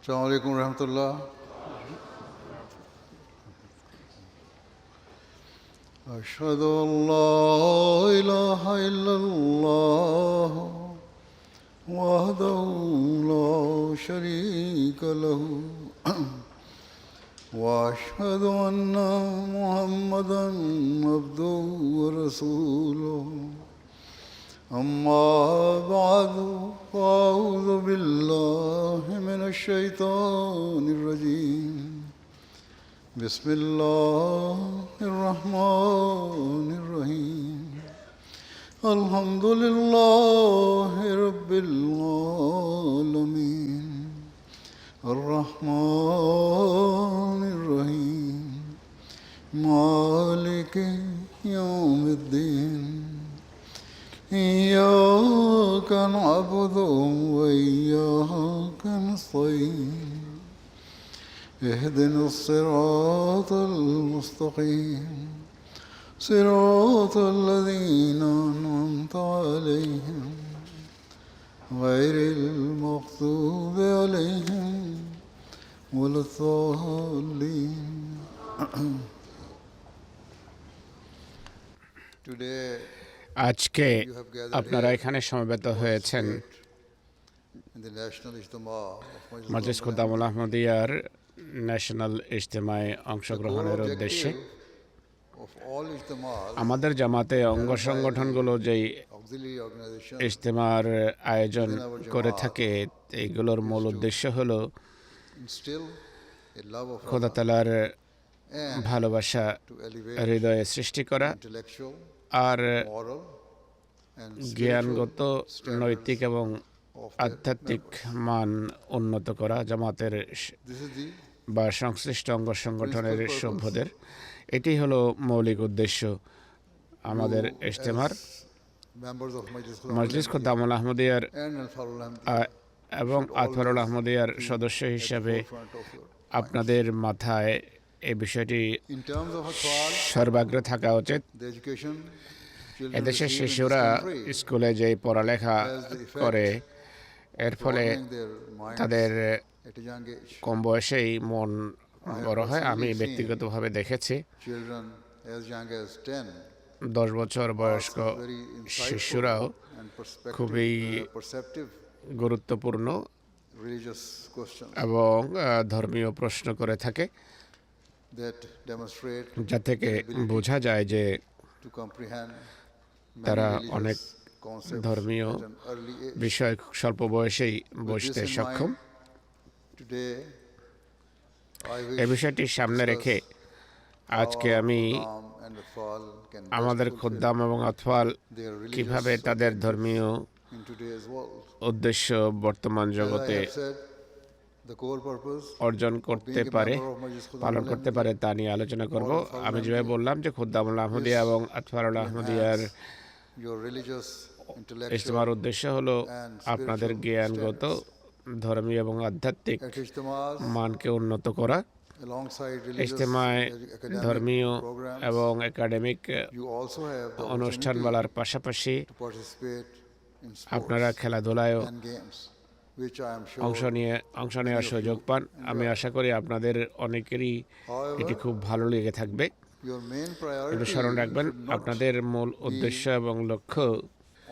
السلام عليكم ورحمة الله. أشهد أن لا إله إلا الله وحده لا شريك له وأشهد أن محمدا عبده ورسوله. أما بعد فأعوذ بالله من الشيطان الرجيم. بسم الله الرحمن الرحيم. الحمد لله رب العالمين الرحمن الرحيم مالك يوم الدين. إياك نعبد وإياك نستعين. اهدنا الصراط المستقيم صراط الذين أنعمت عليهم غير المغضوب عليهم ولا الضالين. Today আজকে you have gathered আপনারা here এখানে সমবেত to হয়েছেন participate in the national ijtima of Majlis Majlis Khuddamul আহমদিয়ার ন্যাশনাল ইজতেমায় অংশগ্রহণের উদ্দেশ্যে। of all ijtimas, আমাদের জামাতে অঙ্গ সংগঠনগুলো যেই auxiliary organization, ইজতেমার আয়োজন করে থাকে এইগুলোর মূল উদ্দেশ্য হলো instill a love of খোদা Allah তাআলার and ভালোবাসা to elevate হৃদয়ে সৃষ্টি করা intellectual, R moral and জ্ঞানগত, spiritual নৈতিক standards এবং of their আধ্যাত্মিক members. মান উন্নত করা জামাতের This is the বা সংশ্লিষ্ট অঙ্গ সংগঠনের principal purpose. সভ্যদের। এটি হলো মৌলিক উদ্দেশ্য আমাদের You ইজতেমার। as members of Majlis Khuddamul আহমদিয়ার and Al-Farul Ahmadiyya এবং should আতফারুল always আহমদিয়ার be সদস্য at the হিসাবে forefront of your আপনাদের মাথায় এই বিষয়টি In terms of Atfal, সর্বাগ্রে থাকা উচিত। the education children এদেশের receive in this শিশুরা country স্কুলে যেই পড়ালেখা has the effect করে এর ফলে broadening their minds তাদের at a young age. কম বয়সেই মন বড় হয়। আমি personally seen ব্যক্তিগতভাবে দেখেছি Children as young as 10 10 বছর বয়স্ক ask very insightful শিশুরাও and খুবই perceptive গুরুত্বপূর্ণ religious questions এবং ধর্মীয় প্রশ্ন করে থাকে, that demonstrate যা থেকে বোঝা যায় যে to comprehend তারা many অনেক religious concepts ধর্মীয় at an early age. বিষয় স্বল্প বয়সেই With বুঝতে this in সক্ষম। mind, today I এই wish বিষয়টি to সামনে discuss রেখে আজকে how আমি Khuddam and Atfal can best আমাদের fulfill খুদ্দাম এবং আতফাল their religious কিভাবে তাদের objectives ধর্মীয় in today's world. উদ্দেশ্য বর্তমান As I জগতে have said, the core purpose অর্জন করতে being a পারে, member of Majlis Khuddam পালন al করতে পারে তা নিয়ে আলোচনা করব। আমি যেভাবে বললাম যে খুদ্দামুল আহমদিয়া এবং আতফারুল আহমদিয়ার your religious, intellectual, ইজতেমার উদ্দেশ্য হলো and আপনাদের spiritual জ্ঞানগত, ধর্মীয় এবং আধ্যাত্মিক at ijtimas, মানকে উন্নত করা। alongside religious ইজতেমায় academic ধর্মীয় programs. এবং academic You also have the অনুষ্ঠান opportunity বলার পাশাপাশি to participate in আপনারা sports খেলাধুলায়ও and games, which I am অংশ sure নেওয়ার সুযোগ পান। আমি আশা করি আপনাদের অনেকেরই এটি খুব ভালো লেগে থাকবে। your main একটু priority স্মরণ রাখবেন, should not আপনাদের মূল উদ্দেশ্য এবং লক্ষ্য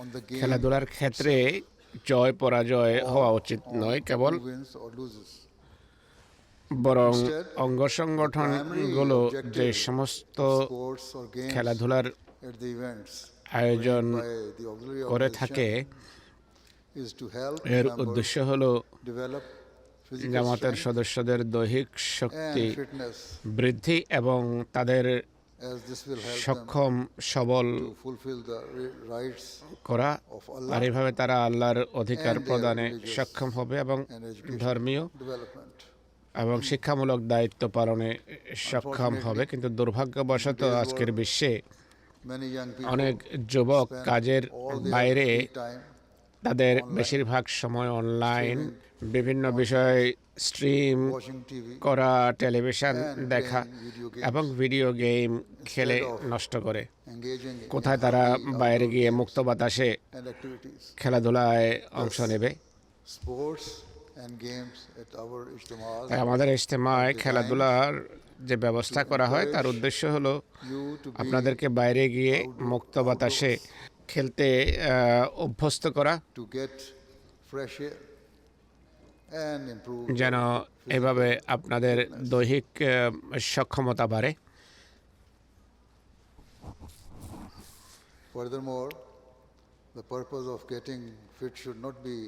on the game খেলাধুলার ক্ষেত্রে জয় পরাজয় হওয়া উচিত নয় কেবল, who wins or loses. বরং Instead, অঙ্গ সংগঠনগুলো যে সমস্ত Sports or games খেলাধুলার at the events আয়োজন by the auxiliary করে থাকে organization is to help এর members উদ্দেশ্য হলো develop physical জামাতের strength সদস্যদের দৈহিক শক্তি and fitness, বৃদ্ধি এবং তাদের as this will help them সক্ষম সবল to fulfill the rights করা। of Allah আর এইভাবে তারা আল্লাহর অধিকার and their প্রদানে religious সক্ষম হবে এবং and educational ধর্মীয় development. এবং শিক্ষামূলক দায়িত্ব পালনে সক্ষম হবে। কিন্তু দুর্ভাগ্যবশত আজকের বিশ্বে Many young people অনেক যুবক spend কাজের all their বাইরে free time তাদের বেশিরভাগ সময় অনলাইন বিভিন্ন বিষয় স্ট্রিম watching TV করা, টেলিভিশন and দেখা playing video games এবং ভিডিও গেম খেলে of নষ্ট করে। engaging in কোথায় তারা healthy বাইরে outdoor গিয়ে games মুক্ত বাতাসে and activities. খেলাধুলায় অংশ নেবে? Sports and games at our ijtimaas তাই আমাদের ইজতেমায় খেলাধুলার যে ব্যবস্থা করা হয় তার উদ্দেশ্য হলো you to be আপনাদেরকে বাইরে গিয়ে মুক্ত বাতাসে খেলতে অভ্যস্ত করা, to get fresh air and improve যেন এভাবে আপনাদের দৈহিক সক্ষমতা বাড়ে। Furthermore, the purpose of getting fit should not be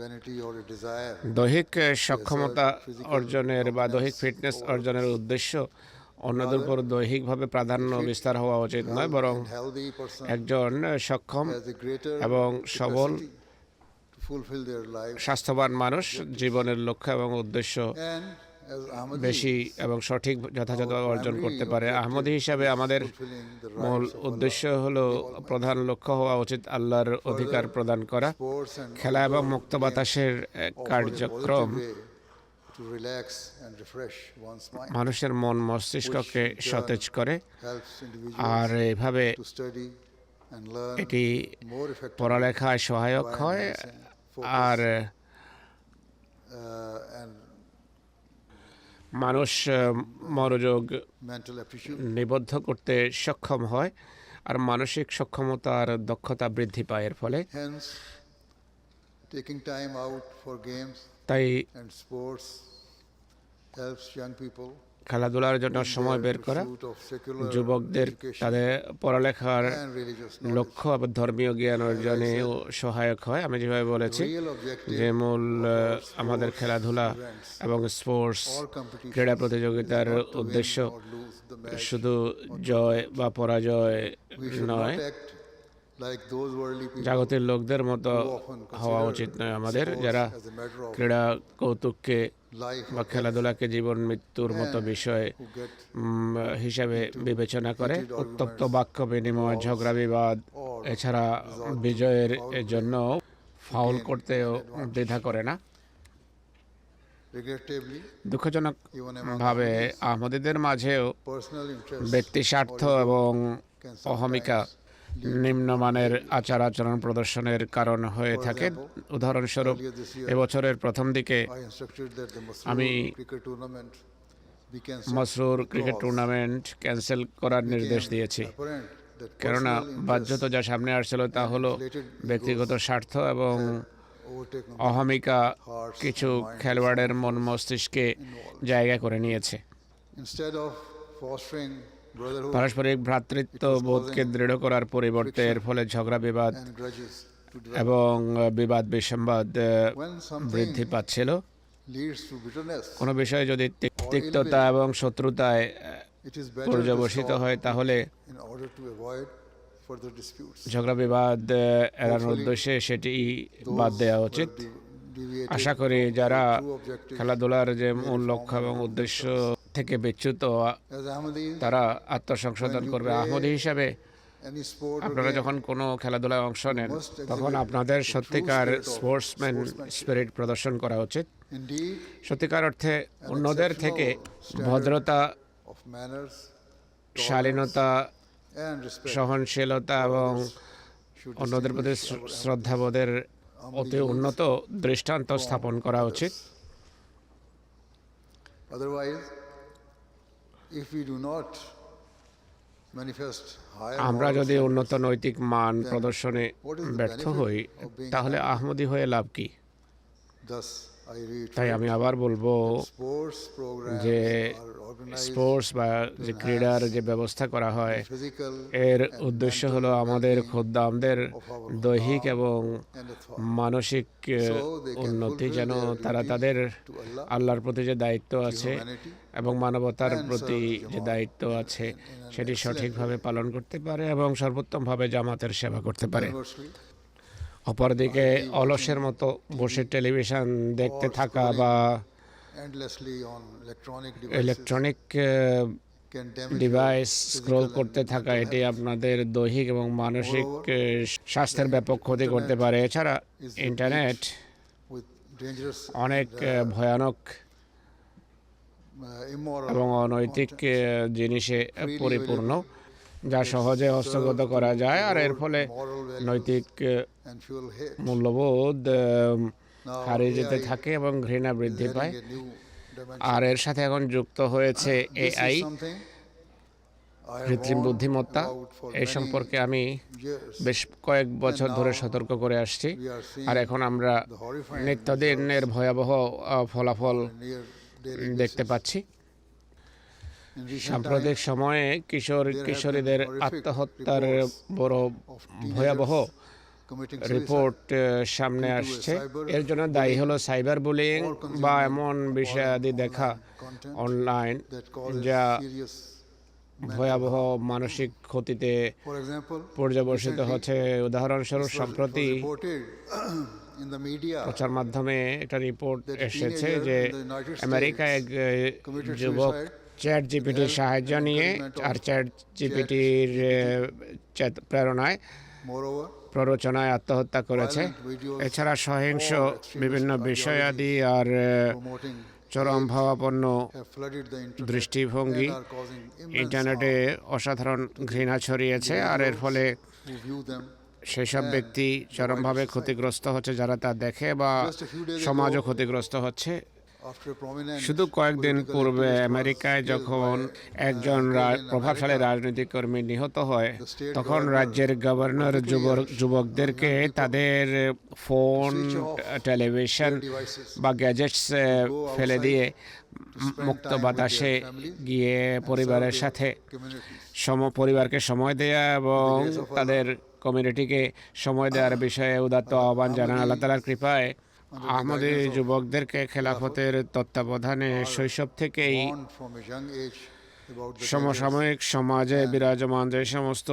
vanity or a desire. দৈহিক সক্ষমতা অর্জনের বা দৈহিক ফিটনেস অর্জনের উদ্দেশ্য অন্যদের উপর দৈহিকভাবে প্রাধান্য বিস্তার হওয়া উচিত নয়, বরং And healthy person একজন সক্ষম has a greater এবং সবল capacity to fulfill their life. স্বাস্থ্যবান মানুষ জীবনের লক্ষ্য এবং উদ্দেশ্য And as Ahmadi, বেশি এবং সঠিক যথাযথ অর্জন করতে পারে। আহমদী হিসাবে আমাদের fulfilling the মূল rights of উদ্দেশ্য হলো প্রধান লক্ষ্য হওয়া উচিত আল্লাহর অধিকার প্রদান করা। sports and খেলা এবং মুক্ত বাতাসের কার্যক্রম way to relax and refresh one's mind. মানুষের মন মস্তিষ্ককে সতেজ করে, Helps individuals আর এইভাবে to study and learn এটি more effectively পড়ালেখায় সহায়ক হয় আর and মানুষ মনোযোগ mental aptitude. নিবদ্ধ করতে সক্ষম হয় আর মানসিক সক্ষমতার দক্ষতা বৃদ্ধি পায় এর ফলে। Hence, taking time out for games তাই and sports helps young people খেলাধুলার জন্য in সময় their বের করা pursuit of secular যুবকদের education তাদের পড়ালেখার and religious knowledge. লক্ষ্য এবং ধর্মীয় জ্ঞান অর্জনেও সহায়ক হয়। আমি যেভাবে বলেছি Real objective যে মূল of our আমাদের sports খেলাধুলা events এবং স্পোর্টস or competitions ক্রীড়া is প্রতিযোগিতার not to win উদ্দেশ্য or lose the match. শুধু জয় বা পরাজয় We should নয়, not act like those worldly people জাগতিক লোকদের মতো who often হওয়া consider উচিত নয় আমাদের, sports যারা as a matter of ক্রীড়া কৌতুককে life বা or death, খেলাধুলাকে জীবন মৃত্যুর মতো and বিষয় who get হিসাবে বিবেচনা করে heated উত্তপ্ত arguments, বাক্য বিনিময়, ঝগড়া বিবাদ or এছাড়া resort to বিজয়ের foul জন্য ফাউল gain করতেও an advantage. দ্বিধা করে না। regrettably দুঃখজনক even among ভাবে Ahmadis, আহমদীদের মাঝেও personal interests ব্যক্তি স্বার্থ or ego এবং can অহমিকা sometimes lead নিম্নমানের আচার আচরণ প্রদর্শনের কারণ হয়ে For থাকে। example, উদাহরণস্বরূপ earlier this year, এবছরের প্রথম দিকে I instructed that the আমি Masroor cricket tournament be cancelled Masrur cricket because tournament cancel করার it নির্দেশ became দিয়েছি, apparent that কেননা personal বাহ্যত interests যা সামনে আসছিল তা হলো inflated ব্যক্তিগত egos স্বার্থ এবং overtaken অহমিকা hearts কিছু and minds খেলোয়াড়ের মন মস্তিষ্কে জায়গা করে নিয়েছে। instead of fostering brotherhood পারস্পরিক ভ্রাতৃত্ব বোধকে দৃঢ় করার পরিবর্তে এর ফলে ঝগড়া বিবাদ and grudges to develop. এবং বিবাদ বিসম্বাদ When something বৃদ্ধি পাচ্ছিল। leads to bitterness, কোনো বিষয়ে যদি তিক্ততা এবং শত্রুতায় it is better to পর্যবসিত stop হয় তাহলে in order to avoid further disputes. ঝগড়া বিবাদ এড়ানোর উদ্দেশ্যে সেটি বাদ দেওয়া উচিত। Deviated আশা করি যারা true objective খেলাধুলার যে মূল লক্ষ্য এবং উদ্দেশ্য থেকে বিচ্যুত as Ahmadis, তারা আত্মসংশোধন করবে। আহমদী হিসাবে any sport or আপনারা game যখন কোনো খেলাধুলায় অংশ নেন must exhibit তখন আপনাদের the true সত্যিকার spirit of sportsman sportsmanship. Spirit প্রদর্শন করা উচিত। Indeed, সত্যিকার অর্থে অন্যদের থেকে standard ভদ্রতা, of manners, শালীনতা, and respect সহনশীলতা এবং should অন্যদের প্রতি distinguish our শ্রদ্ধাবোধের অতি উন্নত দৃষ্টান্ত স্থাপন করা উচিত। Otherwise, if we do not manifest higher আমরা moral যদি standards, উন্নত নৈতিক মান প্রদর্শনে what is the ব্যর্থ benefit হই of being তাহলে Ahmadi? আহমদী হয়ে লাভ কি? Thus, I তাই reiterate আমি আবার বলবো sports programs যে are organized স্পোর্টস বা যে ক্রীড়ার যে ব্যবস্থা করা হয় physical এর and উদ্দেশ্য mental হলো আমাদের well-being খোদ্দামদের of our দৈহিক Khuddam এবং and athwar, মানসিক so they can উন্নতি, fulfill যেন their তারা duties তাদের to Allah, আল্লাহর প্রতি যে দায়িত্ব to আছে humanity, এবং মানবতার and প্রতি serve the যে Jamaat দায়িত্ব আছে in an সেটি excellent সঠিকভাবে way. পালন করতে পারে এবং সর্বোত্তমভাবে জামাতের সেবা করতে পারে। Conversely, অপরদিকে অলসের মতো বসে টেলিভিশন দেখতে থাকা বা endlessly on electronic devices electronic can damage device your scroll physical করতে and থাকা mental এটি health. আপনাদের দৈহিক এবং মানসিক Moreover, স্বাস্থ্যের ব্যাপক ক্ষতি করতে পারে। এছাড়া is ইন্টারনেট with dangerous অনেক and, ভয়ানক immoral এবং অনৈতিক content. জিনিসে Freely পরিপূর্ণ, available, যা which সহজে serve হস্তগত to করা যায় আর এর erode ফলে moral values নৈতিক and fuel hate. মূল্যবোধ Now হারিয়ে যেতে AI থাকে এবং ঘৃণা is বৃদ্ধি পায়। adding a new R dimension. এর সাথে এখন যুক্ত হয়েছে This AI, is something I have কৃত্রিম warned বুদ্ধিমত্তা। about for এই many সম্পর্কে আমি years. বেশ কয়েক বছর And ধরে now সতর্ক করে আসছি। we are আর seeing এখন আমরা the horrifying নিত্যদিনের results ভয়াবহ ফলাফল on a near daily দেখতে basis. পাচ্ছি। In recent সাম্প্রতিক times, সময়ে কিশোরীদের horrific আত্মহত্যার reports বড় of ভয়াবহ teenagers committing suicide. রিপোর্ট সামনে due to a আসছে। cyber এর জন্য দায়ী bullying হলো সাইবার বুলিং or consuming বা এমন বিষয়াদি online দেখা content অনলাইন that causes যা serious mental ভয়াবহ harm. মানসিক ক্ষতিতে For example, পর্যবসিত recently, হচ্ছে। উদাহরণস্বরূপ it was সম্প্রতি reported in the media প্রচার মাধ্যমে একটা রিপোর্ট that এসেছে teenager যে in the United States আমেরিকায় এক committed যুবক suicide চ্যাট জিপিটির help সাহায্য and নিয়ে encouragement আর of চ্যাট জিপিটির প্রেরণায় Moreover, প্ররোচনায় আত্মহত্যা করেছে। violent videos এছাড়া সহিংস or extremist বিভিন্ন বিষয়াদি আর promoting চরম hate ভাবাপন্ন have flooded the internet দৃষ্টিভঙ্গি and are causing immense ইন্টারনেটে harm অসাধারণ ঘৃণা ছড়িয়েছে। আর এর ফলে who view them. সেসব ব্যক্তি চরমভাবে ক্ষতিগ্রস্ত হচ্ছে যারা তা দেখে, বা Just a few days সমাজও ago, ক্ষতিগ্রস্ত হচ্ছে। after a prominent শুধু কয়েকদিন political পূর্বে activist was আমেরিকায় killed যখন by, একজন killed in প্রভাবশালী America, রাজনৈতিক কর্মী নিহত হয়, the state তখন governor রাজ্যের গভর্নর publicly urged যুবকদেরকে young people তাদের phone, switch off television their devices, বা গ্যাজেটস go ফেলে outside দিয়ে spend মুক্ত time with বাতাসে their families গিয়ে and serve পরিবারের their সাথে communities. পরিবারকে সময় দেয়া এবং In the case of Allah, তাদের কমিউনিটিকে সময় দেওয়ার বিষয়ে উদাত্ত আহ্বান জানান। আল্লাহ তাআলার কৃপায় আহমদী যুবকদেরকে খেলাফতের তত্ত্বাবধানে শৈশব থেকেই Warned from a young age about the dangers. সমসাময়িক সমাজে বিরাজমান যে সমস্ত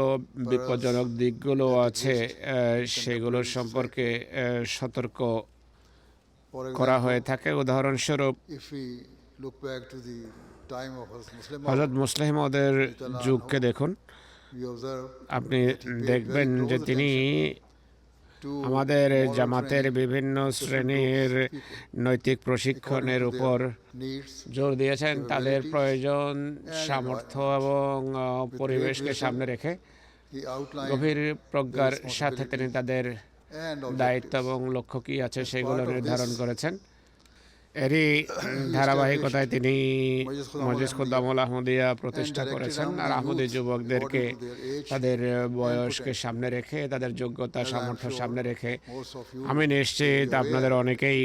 বিপজ্জনক দিকগুলো আছে সেগুলো সম্পর্কে সতর্ক For করা example, হয়ে থাকে। উদাহরণস্বরূপ if we look back to the time of Muslim, হযরত মুসলিমদের যুগকে দেখুন, we observe আপনি that he paid দেখবেন very যে close তিনি to আমাদের moral জামাতের training, বিভিন্ন শ্রেণীর নৈতিক প্রশিক্ষণের according to উপর their needs. জোর দিয়েছেন। তাদের capabilities প্রয়োজন, সামর্থ্য এবং পরিবেশকে সামনে রেখে He outlined গভীর প্রজ্ঞার সাথে তিনি তাদের and দায়িত্ব objectives. এবং লক্ষ্য কী আছে সেগুলো part of নির্ধারণ this, করেছেন। এরই ধারাবাহিকতায় তিনি মজলিস খুদ্দামুল আহমদিয়া প্রতিষ্ঠা করেছেন। আর আহমদী যুবকদেরকে তাদের বয়সকে সামনে রেখে, তাদের যোগ্যতা সামর্থ্য সামনে রেখে, Most of you আমি নিশ্চিত আপনাদের অনেকেই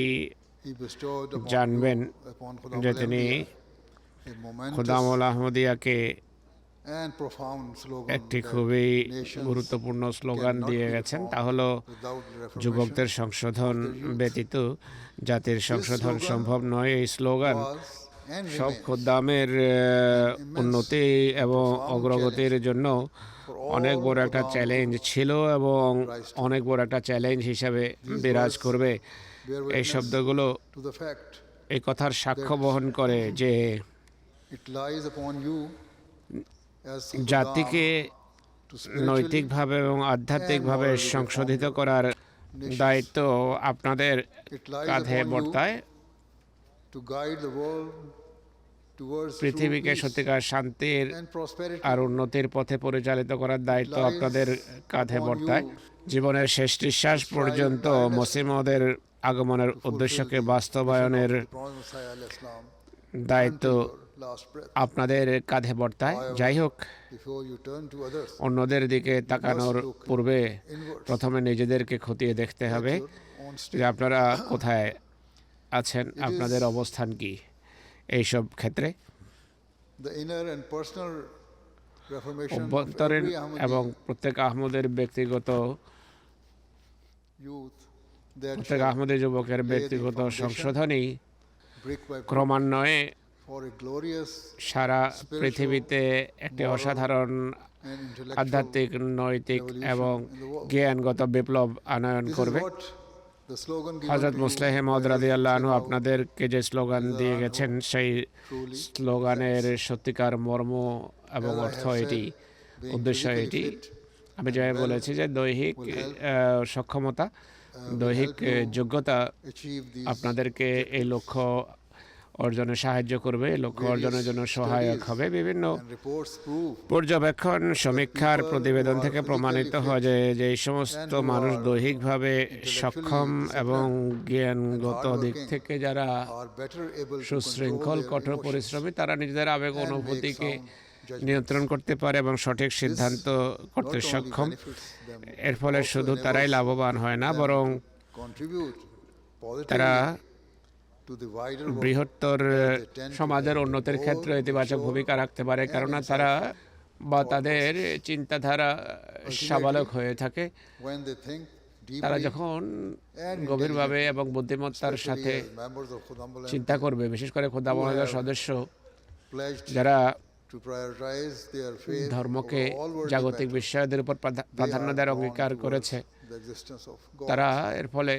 he bestowed upon জানবেন you, upon Khudam যে al তিনি Anbiya, a momentous খুদামুল আহমদিয়াকে and profound slogan একটি that খুবই nations গুরুত্বপূর্ণ স্লোগান cannot দিয়ে be গেছেন, তা reformed হলো without reformation. যুবকদের সংশোধন ব্যতীত জাতির সংশোধন slogan সম্ভব নয়। এই স্লোগান was and সব remains খুদ্দামের উন্নতি এবং অগ্রগতির জন্য অনেক বড় একটা চ্যালেঞ্জ ছিল এবং অনেক বড় একটা চ্যালেঞ্জ হিসাবে বিরাজ করবে। bear এই witness শব্দগুলো to the fact এই কথার সাক্ষ্য বহন করে যে it lies upon you as জাতিকে Khuddam to spiritually নৈতিকভাবে এবং আধ্যাত্মিকভাবে সংশোধিত করার দায়িত্ব আপনাদের it lies কাঁধে upon you বর্তায়। to guide the world towards true পৃথিবীকে peace সত্যিকার শান্তির and prosperity. আর উন্নতির পথে পরিচালিত করার দায়িত্ব lies আপনাদের কাঁধে upon বর্তায়। you জীবনের শেষ নিঃশ্বাস পর্যন্ত মুসলিমদের আগমনের উদ্দেশ্যকে বাস্তবায়নের The Prophet Messiah alayhi salam, দায়িত্ব until your last breath. আপনাদের কাঁধে বর্তায়। যাই হোক, Before you turn to others, অন্যদের দিকে তাকানোর পূর্বে প্রথমে নিজেদেরকে খতিয়ে দেখতে হবে your own যে state. আপনারা কোথায় আছেন, আপনাদের অবস্থান কি এইসব ক্ষেত্রে। The inner and personal reformation of অভ্যন্তরীণ every Ahmadi এবং প্রত্যেক আহমদের ব্যক্তিগত youth that প্রত্যেক shall আহমদী যুবকের lay the ব্যক্তিগত foundation সংশোধনই brick by brick ক্রমান্বয়ে for a glorious সারা পৃথিবীতে একটি অসাধারণ and intellectual. আধ্যাত্মিক, নৈতিক এবং জ্ঞানগত বিপ্লব আনয়ন This is করবে। what the slogan given Hazrat to you মুসলিম মাউদ রাদিয়াল্লাহু আনহু আপনাদেরকে যে স্লোগান দিয়ে গেছেন, সেই truly স্লোগানের সত্যিকার মর্ম এবং As I অর্থ have এটি, said, being উদ্দেশ্য physically এটি। fit আমি যেভাবে and well বলেছি যে দৈহিক will help, সক্ষমতা, will দৈহিক help you যোগ্যতা achieve these আপনাদেরকে এই লক্ষ্য অর্জনে সাহায্য করবে, লক্ষ্য অর্জনের জন্য সহায়ক হবে। বিভিন্ন And reports prove পর্যবেক্ষণ, সমীক্ষার প্রতিবেদন থেকে প্রমাণিত হয় যে যে সমস্ত মানুষ দৈহিকভাবে সক্ষম এবং জ্ঞানগত দিক থেকে যারা are better able to সুশৃঙ্খল, control কঠোর their পরিশ্রমী, তারা নিজেদের আবেগ and make অনুভূতিকে sound judgments. নিয়ন্ত্রণ করতে পারে এবং সঠিক সিদ্ধান্ত করতে Not only সক্ষম। benefits them, এর ফলে also শুধু enables তারাই লাভবান হয় না, them বরং to contribute তারা positively to the wider world বৃহত্তর where they tend to সমাজের have উন্নতির more ক্ষেত্রে ইতিবাচক mature ভূমিকা রাখতে পারে, and কেননা তারা বা তাদের চিন্তাধারা সাবালক হয়ে থাকে। when they think তারা deeply যখন and গভীরভাবে এবং বুদ্ধিমত্তার especially সাথে as members of Khudamul চিন্তা করবে, বিশেষ করে খোদা মহারাজের সদস্য pledged যারা to prioritize their faith ধর্মকে over all worldly জাগতিক matters. বিষয়াদের উপর They প্রাধান্য are দেওয়ার drawn অঙ্গীকার towards করেছে, the existence of God. তারা এর ফলে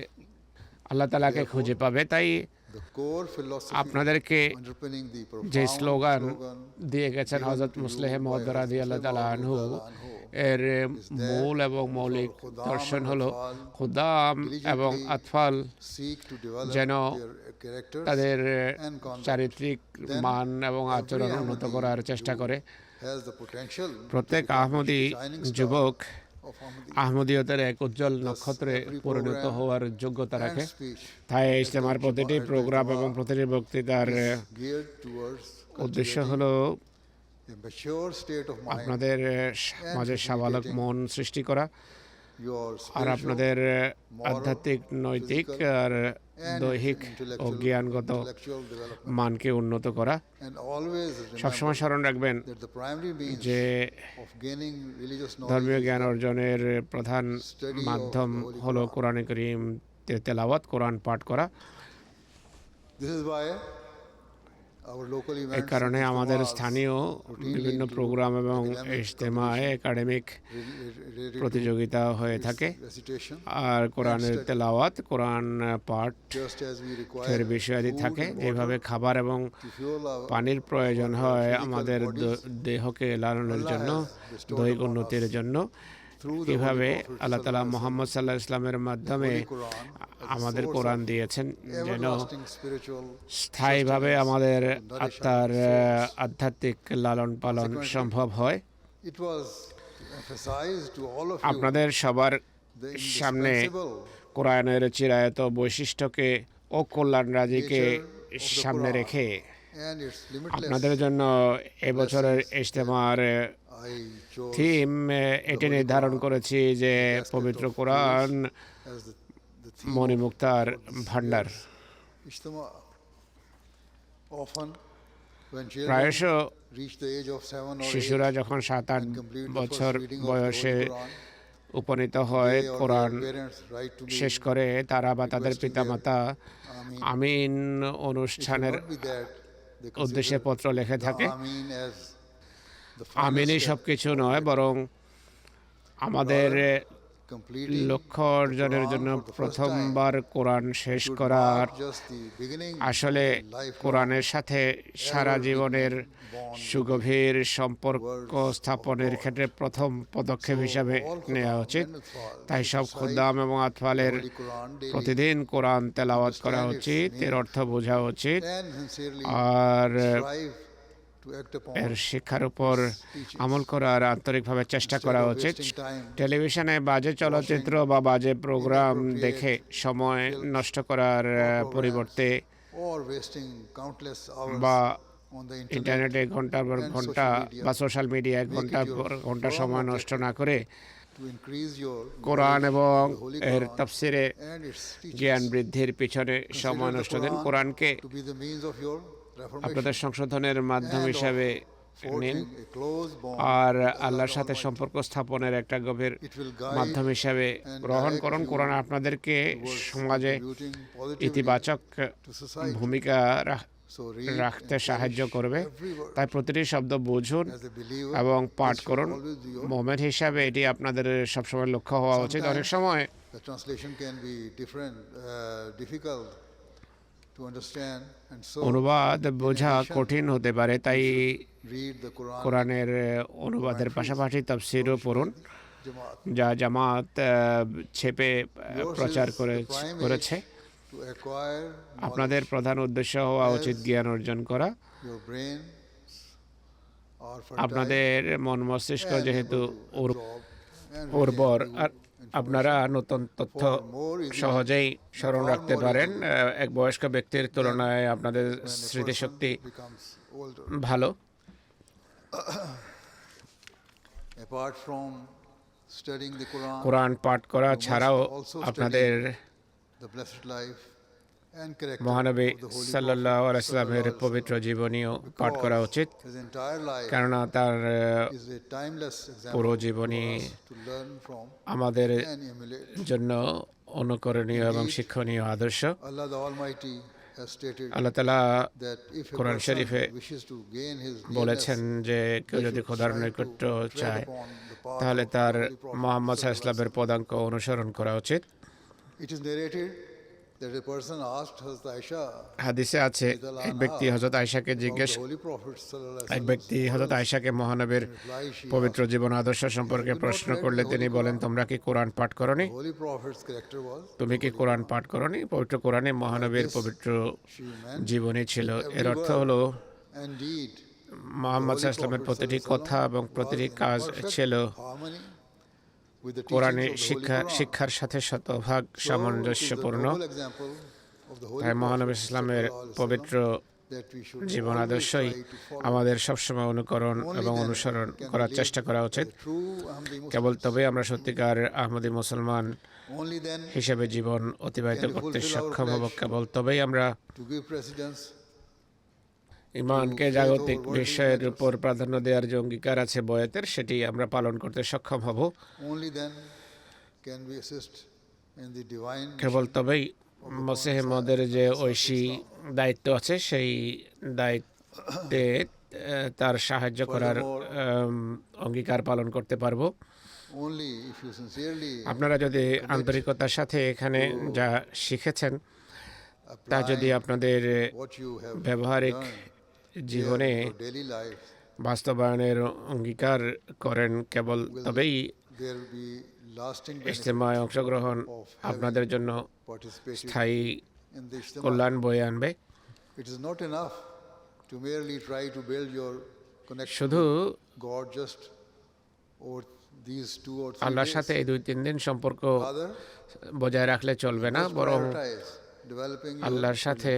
আল্লাহ তাআলাকে খুঁজে পাবে। তাই The core philosophy আপনাদেরকে underpinning the যে profound স্লোগান slogan দিয়ে গেছেন given Hazrat to you Muslih by মওদ Hazrat রাদিয়াল্লাহু তাআলা Muslim আনহু, Maud radhiyallahu anhu এর is that মূল এবং মৌলিক for Khuddam দর্শন and হলো Atfal খুদাম এবং diligently আতফাল seek to develop যেন their characters তাদের and conduct চারিত্রিক Then মান এবং আচরণ every উন্নত Ahmadi করার চেষ্টা করে। has the potential to প্রত্যেক become আহমদী shining star যুবক of Ahmadi আহমদীয়তের এক উজ্জ্বল নক্ষত্রে every পরিণত program হওয়ার যোগ্যতা and রাখে। speech তাই ইজতেমার প্রতিটি প্রোগ্রাম এবং প্রতিটি বক্তৃতার is geared towards উদ্দেশ্য cultivating হলো a mature state of mind, আপনাদের মাঝে সাবালক মন সৃষ্টি করা your আর spiritual, আপনাদের moral, আধ্যাত্মিক, নৈতিক আর and দৈহিক ও intellectual জ্ঞানগত development. মানকে উন্নত করা। And always সবসময় remember স্মরণ রাখবেন that the primary means যে of gaining religious ধর্মীয় knowledge জ্ঞান অর্জনের প্রধান study of মাধ্যম the Holy হলো Quran. কোরআন কারীম তেলাওয়াত, কোরআন পাঠ করা। This is why our local এই events কারণে and আমাদের ijtimas স্থানীয় routinely বিভিন্ন include প্রোগ্রাম এবং academic ইজতেমায় একাডেমিক related to প্রতিযোগিতা হয়ে its থাকে recitation, আর কোরআনের study. তেলাওয়াত, কোরআন পাঠ just as we এর require বিষয়াদি food থাকে। and যেভাবে water খাবার এবং to fuel our পানির প্রয়োজন হয় physical আমাদের bodies, দেহকে লালনের Allah জন্য, has bestowed দৈহিক upon উন্নতির us জন্য, through the কিভাবে Holy Prophet আল্লাহ তাআলা sallallahu alaihi মুহাম্মদ সাল্লাল্লাহু আলাইহি ইসলামের মাধ্যমে Holy Quran as a আমাদের source কোরআন of দিয়েছেন যেন everlasting spiritual স্থায়ীভাবে sustenance আমাদের to nourish our আত্মার souls. আধ্যাত্মিক লালন পালন Consequently, সম্ভব হয়। It was emphasized to all of you আপনাদের সবার the সামনে indispensable কোরআনের চিরায়ত বৈশিষ্ট্যকে ও কল্যাণ রাজিকে nature of the সামনে Quran রেখে and its আপনাদের limitless. জন্য এবছরের ইজতেমার I chose থিম এটি Holy নির্ধারণ Quran করেছি যে basket পবিত্র of Quran as the theme মণিমুক্তার for this Bhandar. year's Ijtima. Often, when children প্রায়শ reach the age of 7 or 8 শিশুরা যখন 7-8 and complete the বছর first reading of the বয়সে Holy Quran, উপনীত হয়, they or Quran their parents write to me, শেষ করে তারা বা তাদের requesting পিতামাতা Amin. আমিন It will অনুষ্ঠানের not be that they উদ্দেশ্যে consider পত্র লিখে the থাকে। Amin as the আমিনই final সব step কিছু of নয়, it. বরং আমাদের Completing লক্ষ্য অর্জনের the জন্য Quran for the first প্রথমবার কোরআন শেষ should করার mark just the beginning আসলে of a lifelong কোরআনের সাথে সারা জীবনের bond. সুগভীর সম্পর্ক স্থাপনের ক্ষেত্রে প্রথম পদক্ষেপ হিসাবে All নেওয়া Khuddam উচিত। and Atfal তাই সব recite খুদ্দাম এবং the আতফালের Holy Quran daily প্রতিদিন কোরআন তেলাওয়াত করা understand its উচিত, এর meaning অর্থ বোঝা উচিত and sincerely R strive to act upon এর শিক্ষার উপর আমল করার আন্তরিকভাবে চেষ্টা instead করা of উচিত। wasting time টেলিভিশনে বাজে চলচ্চিত্র বা বাজে প্রোগ্রাম দেখে সময় নষ্ট করার পরিবর্তে or wasting countless hours বা on the internet ইন্টারনেটে ঘন্টার পর and ঘন্টা social media বা সোশ্যাল মিডিয়ায় Make it ঘন্টার your পর ঘন্টা firm সময় নষ্ট না করে to increase your Quran knowledge এবং of the Holy এর Quran তাফসিরে and its জ্ঞান teachings. বৃদ্ধির পিছনে সময় Consider the নষ্ট দিন। Quran কোরআনকে to be the means of your reformation আপনাদের সংশোধনের মাধ্যম and হিসাবে of নিন forging a close bond R with Allah আল্লাহর the সাথে Almighty. সম্পর্ক স্থাপনের একটা গভীর It will guide মাধ্যম হিসাবে and গ্রহণ direct করুন। you কোরআন আপনাদেরকে towards সমাজে contributing positively ইতিবাচক to society. ভূমিকা So read রাখতে and সাহায্য cherish করবে। every word. তাই প্রতিটি শব্দ বুঝুন As a believer, এবং পাঠ this should করুন। always be your- মোমেন্ট হিসাবে এটি আপনাদের সবসময় লক্ষ্য হওয়া উচিত। অনেক সময় The translation can be different, difficult to understand, and so অনুবাদ বোঝা কঠিন হতে পারে। তাই read the Quran কোরআনের অনুবাদের পাশাপাশি তাফসীরও পড়ুন, Jamaat. যা জামাত ছেপে Yours প্রচার is the prime age করেছে। to acquire আপনাদের প্রধান উদ্দেশ্য হওয়া উচিত জ্ঞান অর্জন করা। your brain are fertile আপনাদের মন মস্তিষ্ক and যেহেতু able to absorb and উর্বর, retain আর new আপনারা information নতুন তথ্য for more easily সহজেই স্মরণ far রাখতে more পারেন। easily এক বয়স্ক ব্যক্তির তুলনায় আপনাদের when a person স্মৃতিশক্তি becomes older. ভালো। Apart from studying the Quran, কোরআন পাঠ করা you must ছাড়াও also আপনাদের study the blessed life and character মহানবী of the Holy সাল্লাল্লাহু Prophet আলাইহি সাল্লামের sallallahu alaihi পবিত্র wasallam, জীবনীও পাঠ করা because উচিত, his entire life কেননা তার is a timeless পুরো example জীবনী for us to learn from আমাদের and emulate. জন্য অনুকরণীয় এবং শিক্ষণীয় আদর্শ। Allah the Almighty has stated আল্লাহ তাআলা that if a Quran person শরীফে wishes to gain his বলেছেন nearness, যে কেউ they যদি should খোদার strive নৈকট্য to tread চায় upon the path তাহলে of তার the Holy Prophet Mohammad sallallahu alaihi সাল্লাল্লাহু পদাঙ্ক অনুসরণ করা উচিত। wasallam. It is narrated that a person asked Hazrat Aisha হাদিসে আছে এক ব্যক্তি হযরত আয়েশাকে about জিজ্ঞেস the Holy Prophet sallallahu এক alaihi ব্যক্তি wasallam. Hazrat আয়েশাকে মহানবীর In reply, she পবিত্র asked, জীবন আদর্শ সম্পর্কে প্রশ্ন করলে তিনি বলেন, তোমরা কি কোরআন পাঠ করনি? the Holy Prophet's character was, তুমি কি কোরআন পাঠ করনি? পবিত্র কোরআনে মহানবীর পবিত্র she meant, জীবনী ছিল। এর every অর্থ word হলো and deed মুহাম্মদ সাল্লাল্লাহু আলাইহি ওয়াসাল্লামের প্রতিটি কথা এবং প্রতিটি কাজ ছিল harmony with the কোরআনে teachings of the Holy Quran. শিক্ষার সাথে শতভাগ So, it is a সামঞ্জস্যপূর্ণ। noble example of the Holy তাই মহানবী Prophet ইসলামের sallallahu alaihi পবিত্র wasallam that we should Jibon always আদর্শই try to follow. আমাদের সবসময় অনুকরণ Only এবং then অনুসরণ can we করার live চেষ্টা করা as উচিত। a true Ahmadi Muslim. কেবল তবেই আমরা সত্যিকার আহমদী মুসলমান Only then হিসেবে জীবন অতিবাহিত can we করতে fulfill our সক্ষম হব। pledge কেবল তবেই আমরা to give precedence ইমানকে to faith জাগতিক over worldly বিষয়ের matters. উপর প্রাধান্য দেওয়ার যে অঙ্গীকার আছে বয়াতের, সেটি আমরা পালন করতে সক্ষম হব। Only then can we assist in the divine cable mission তবেই মসিহ মদের যে ঐশী দায়িত্ব আছে সেই দায়িত্বে তার সাহায্য করার অঙ্গীকার পালন করতে পারবো। only if you sincerely আপনারা যদি আন্তরিকতার সাথে এখানে যা শিখেছেন তা apply যদি আপনাদের what you have ব্যবহারিক learned জীবনে in your daily life, বাস্তবায়নের অঙ্গীকার করেন, কেবল তবেই there will be lasting benefit ইজতেমায় অংশগ্রহণ of আপনাদের জন্য participation স্থায়ী in the Ijtima. কল্যাণ বয়ে আনবে। It is not enough to merely try to build your connection শুধু with God just over these 2 or 3 আল্লাহর days. সাথে এই 2-3 দিন সম্পর্ক Rather, বজায় রাখলে চলবে না, must বরং prioritize developing your আল্লাহর সাথে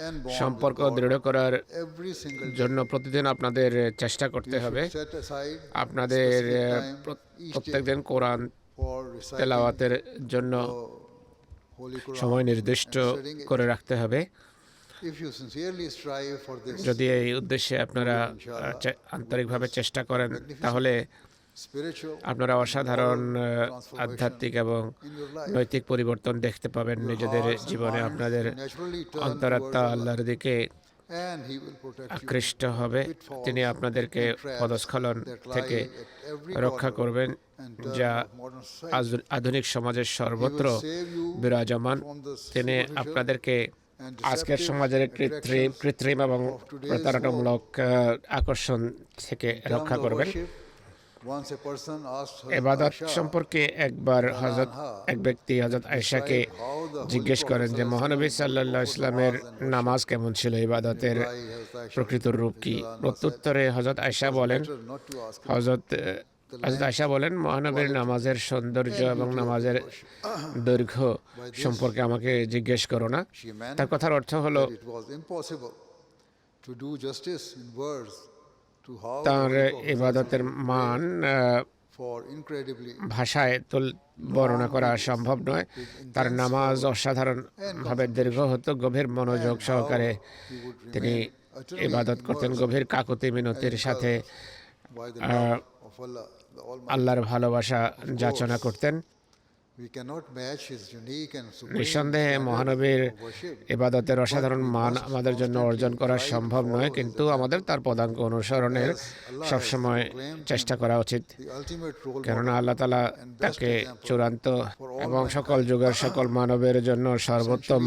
and bond সম্পর্ক with God দৃঢ় করার every single day. জন্য প্রতিদিন আপনাদের চেষ্টা করতে You হবে। should set aside আপনাদের specific time each প্রত্যেকদিন day কোরআন for reciting তেলাওয়াতের জন্য the Holy Quran সময় নির্দিষ্ট and studying it. করে রাখতে হবে। If you sincerely strive for this যদি এই উদ্দেশ্যে আপনারা আন্তরিকভাবে চেষ্টা করেন তাহলে spiritual আপনারা অসাধারণ আধ্যাত্মিক এবং in your life, নৈতিক পরিবর্তন দেখতে পাবেন your নিজেদের hearts and জীবনে। minds আপনাদের will naturally turn অন্তরাত্মা towards আল্লাহর Allah, দিকে and He will protect you আকৃষ্ট হবে। pitfalls তিনি আপনাদেরকে and traps পদস্খলন that lie থেকে at every রক্ষা corner করবেন, and turn যা of modern society. আধুনিক সমাজের He সর্বত্র will save you বিরাজমান। from the তিনি superficial আপনাদেরকে and আজকের deceptive সমাজের attractions কৃত্রিম এবং of today's প্রতারণামূলক আকর্ষণ থেকে In terms রক্ষা of করবেন। worship, once a person asked Hazrat এবাদত Aisha সম্পর্কে একবার এক ব্যক্তি হযরত আয়েশাকে how the Holy জিজ্ঞেস Prophet করেন যে sallallahu মহানবী alaihi সাল্লাল্লাহু আলাইহি ওয়াসাল্লামের নামাজ কেমন ছিল, ইবাদতের reply, Hazrat Aisha প্রকৃত রূপ কি? radhiyallahu anha প্রত্যুত্তরে হযরত আয়েশা বলেন said, "Better not to ask him হযরত আয়েশা বলেন মহানবীর নামাজের সৌন্দর্য এবং নামাজের দৈর্ঘ্য সম্পর্কে আমাকে জিজ্ঞেস করো না। She meant তার কথার অর্থ হলো that it was impossible to do justice in words to how the তার Holy Prophet ইবাদতের মান for incredibly ভাষায় বর্ণনা করা সম্ভব নয়। তার নামাজ অসাধারণভাবে দীর্ঘ হতো, গভীর মনোযোগ সহকারে he would তিনি remain utterly ইবাদত করতেন, immersed গভীর কাকুতি মিনতির সাথে by the love of Allah, the Almighty. আল্লাহর ভালোবাসা যাচনা করতেন। We cannot match his unique and supreme নিঃসন্দেহে standard মহানবীর of worship. ইবাদতের অসাধারণ মান আমাদের জন্য অর্জন করা সম্ভব নয়, কিন্তু আমাদের তার পদাঙ্ক অনুসরণের সবসময় চেষ্টা করা উচিত। The ultimate role কেননা model আল্লাহ তাআলা তাকে চূড়ান্ত এবং সকল যুগের সকল মানবের জন্য সর্বোত্তম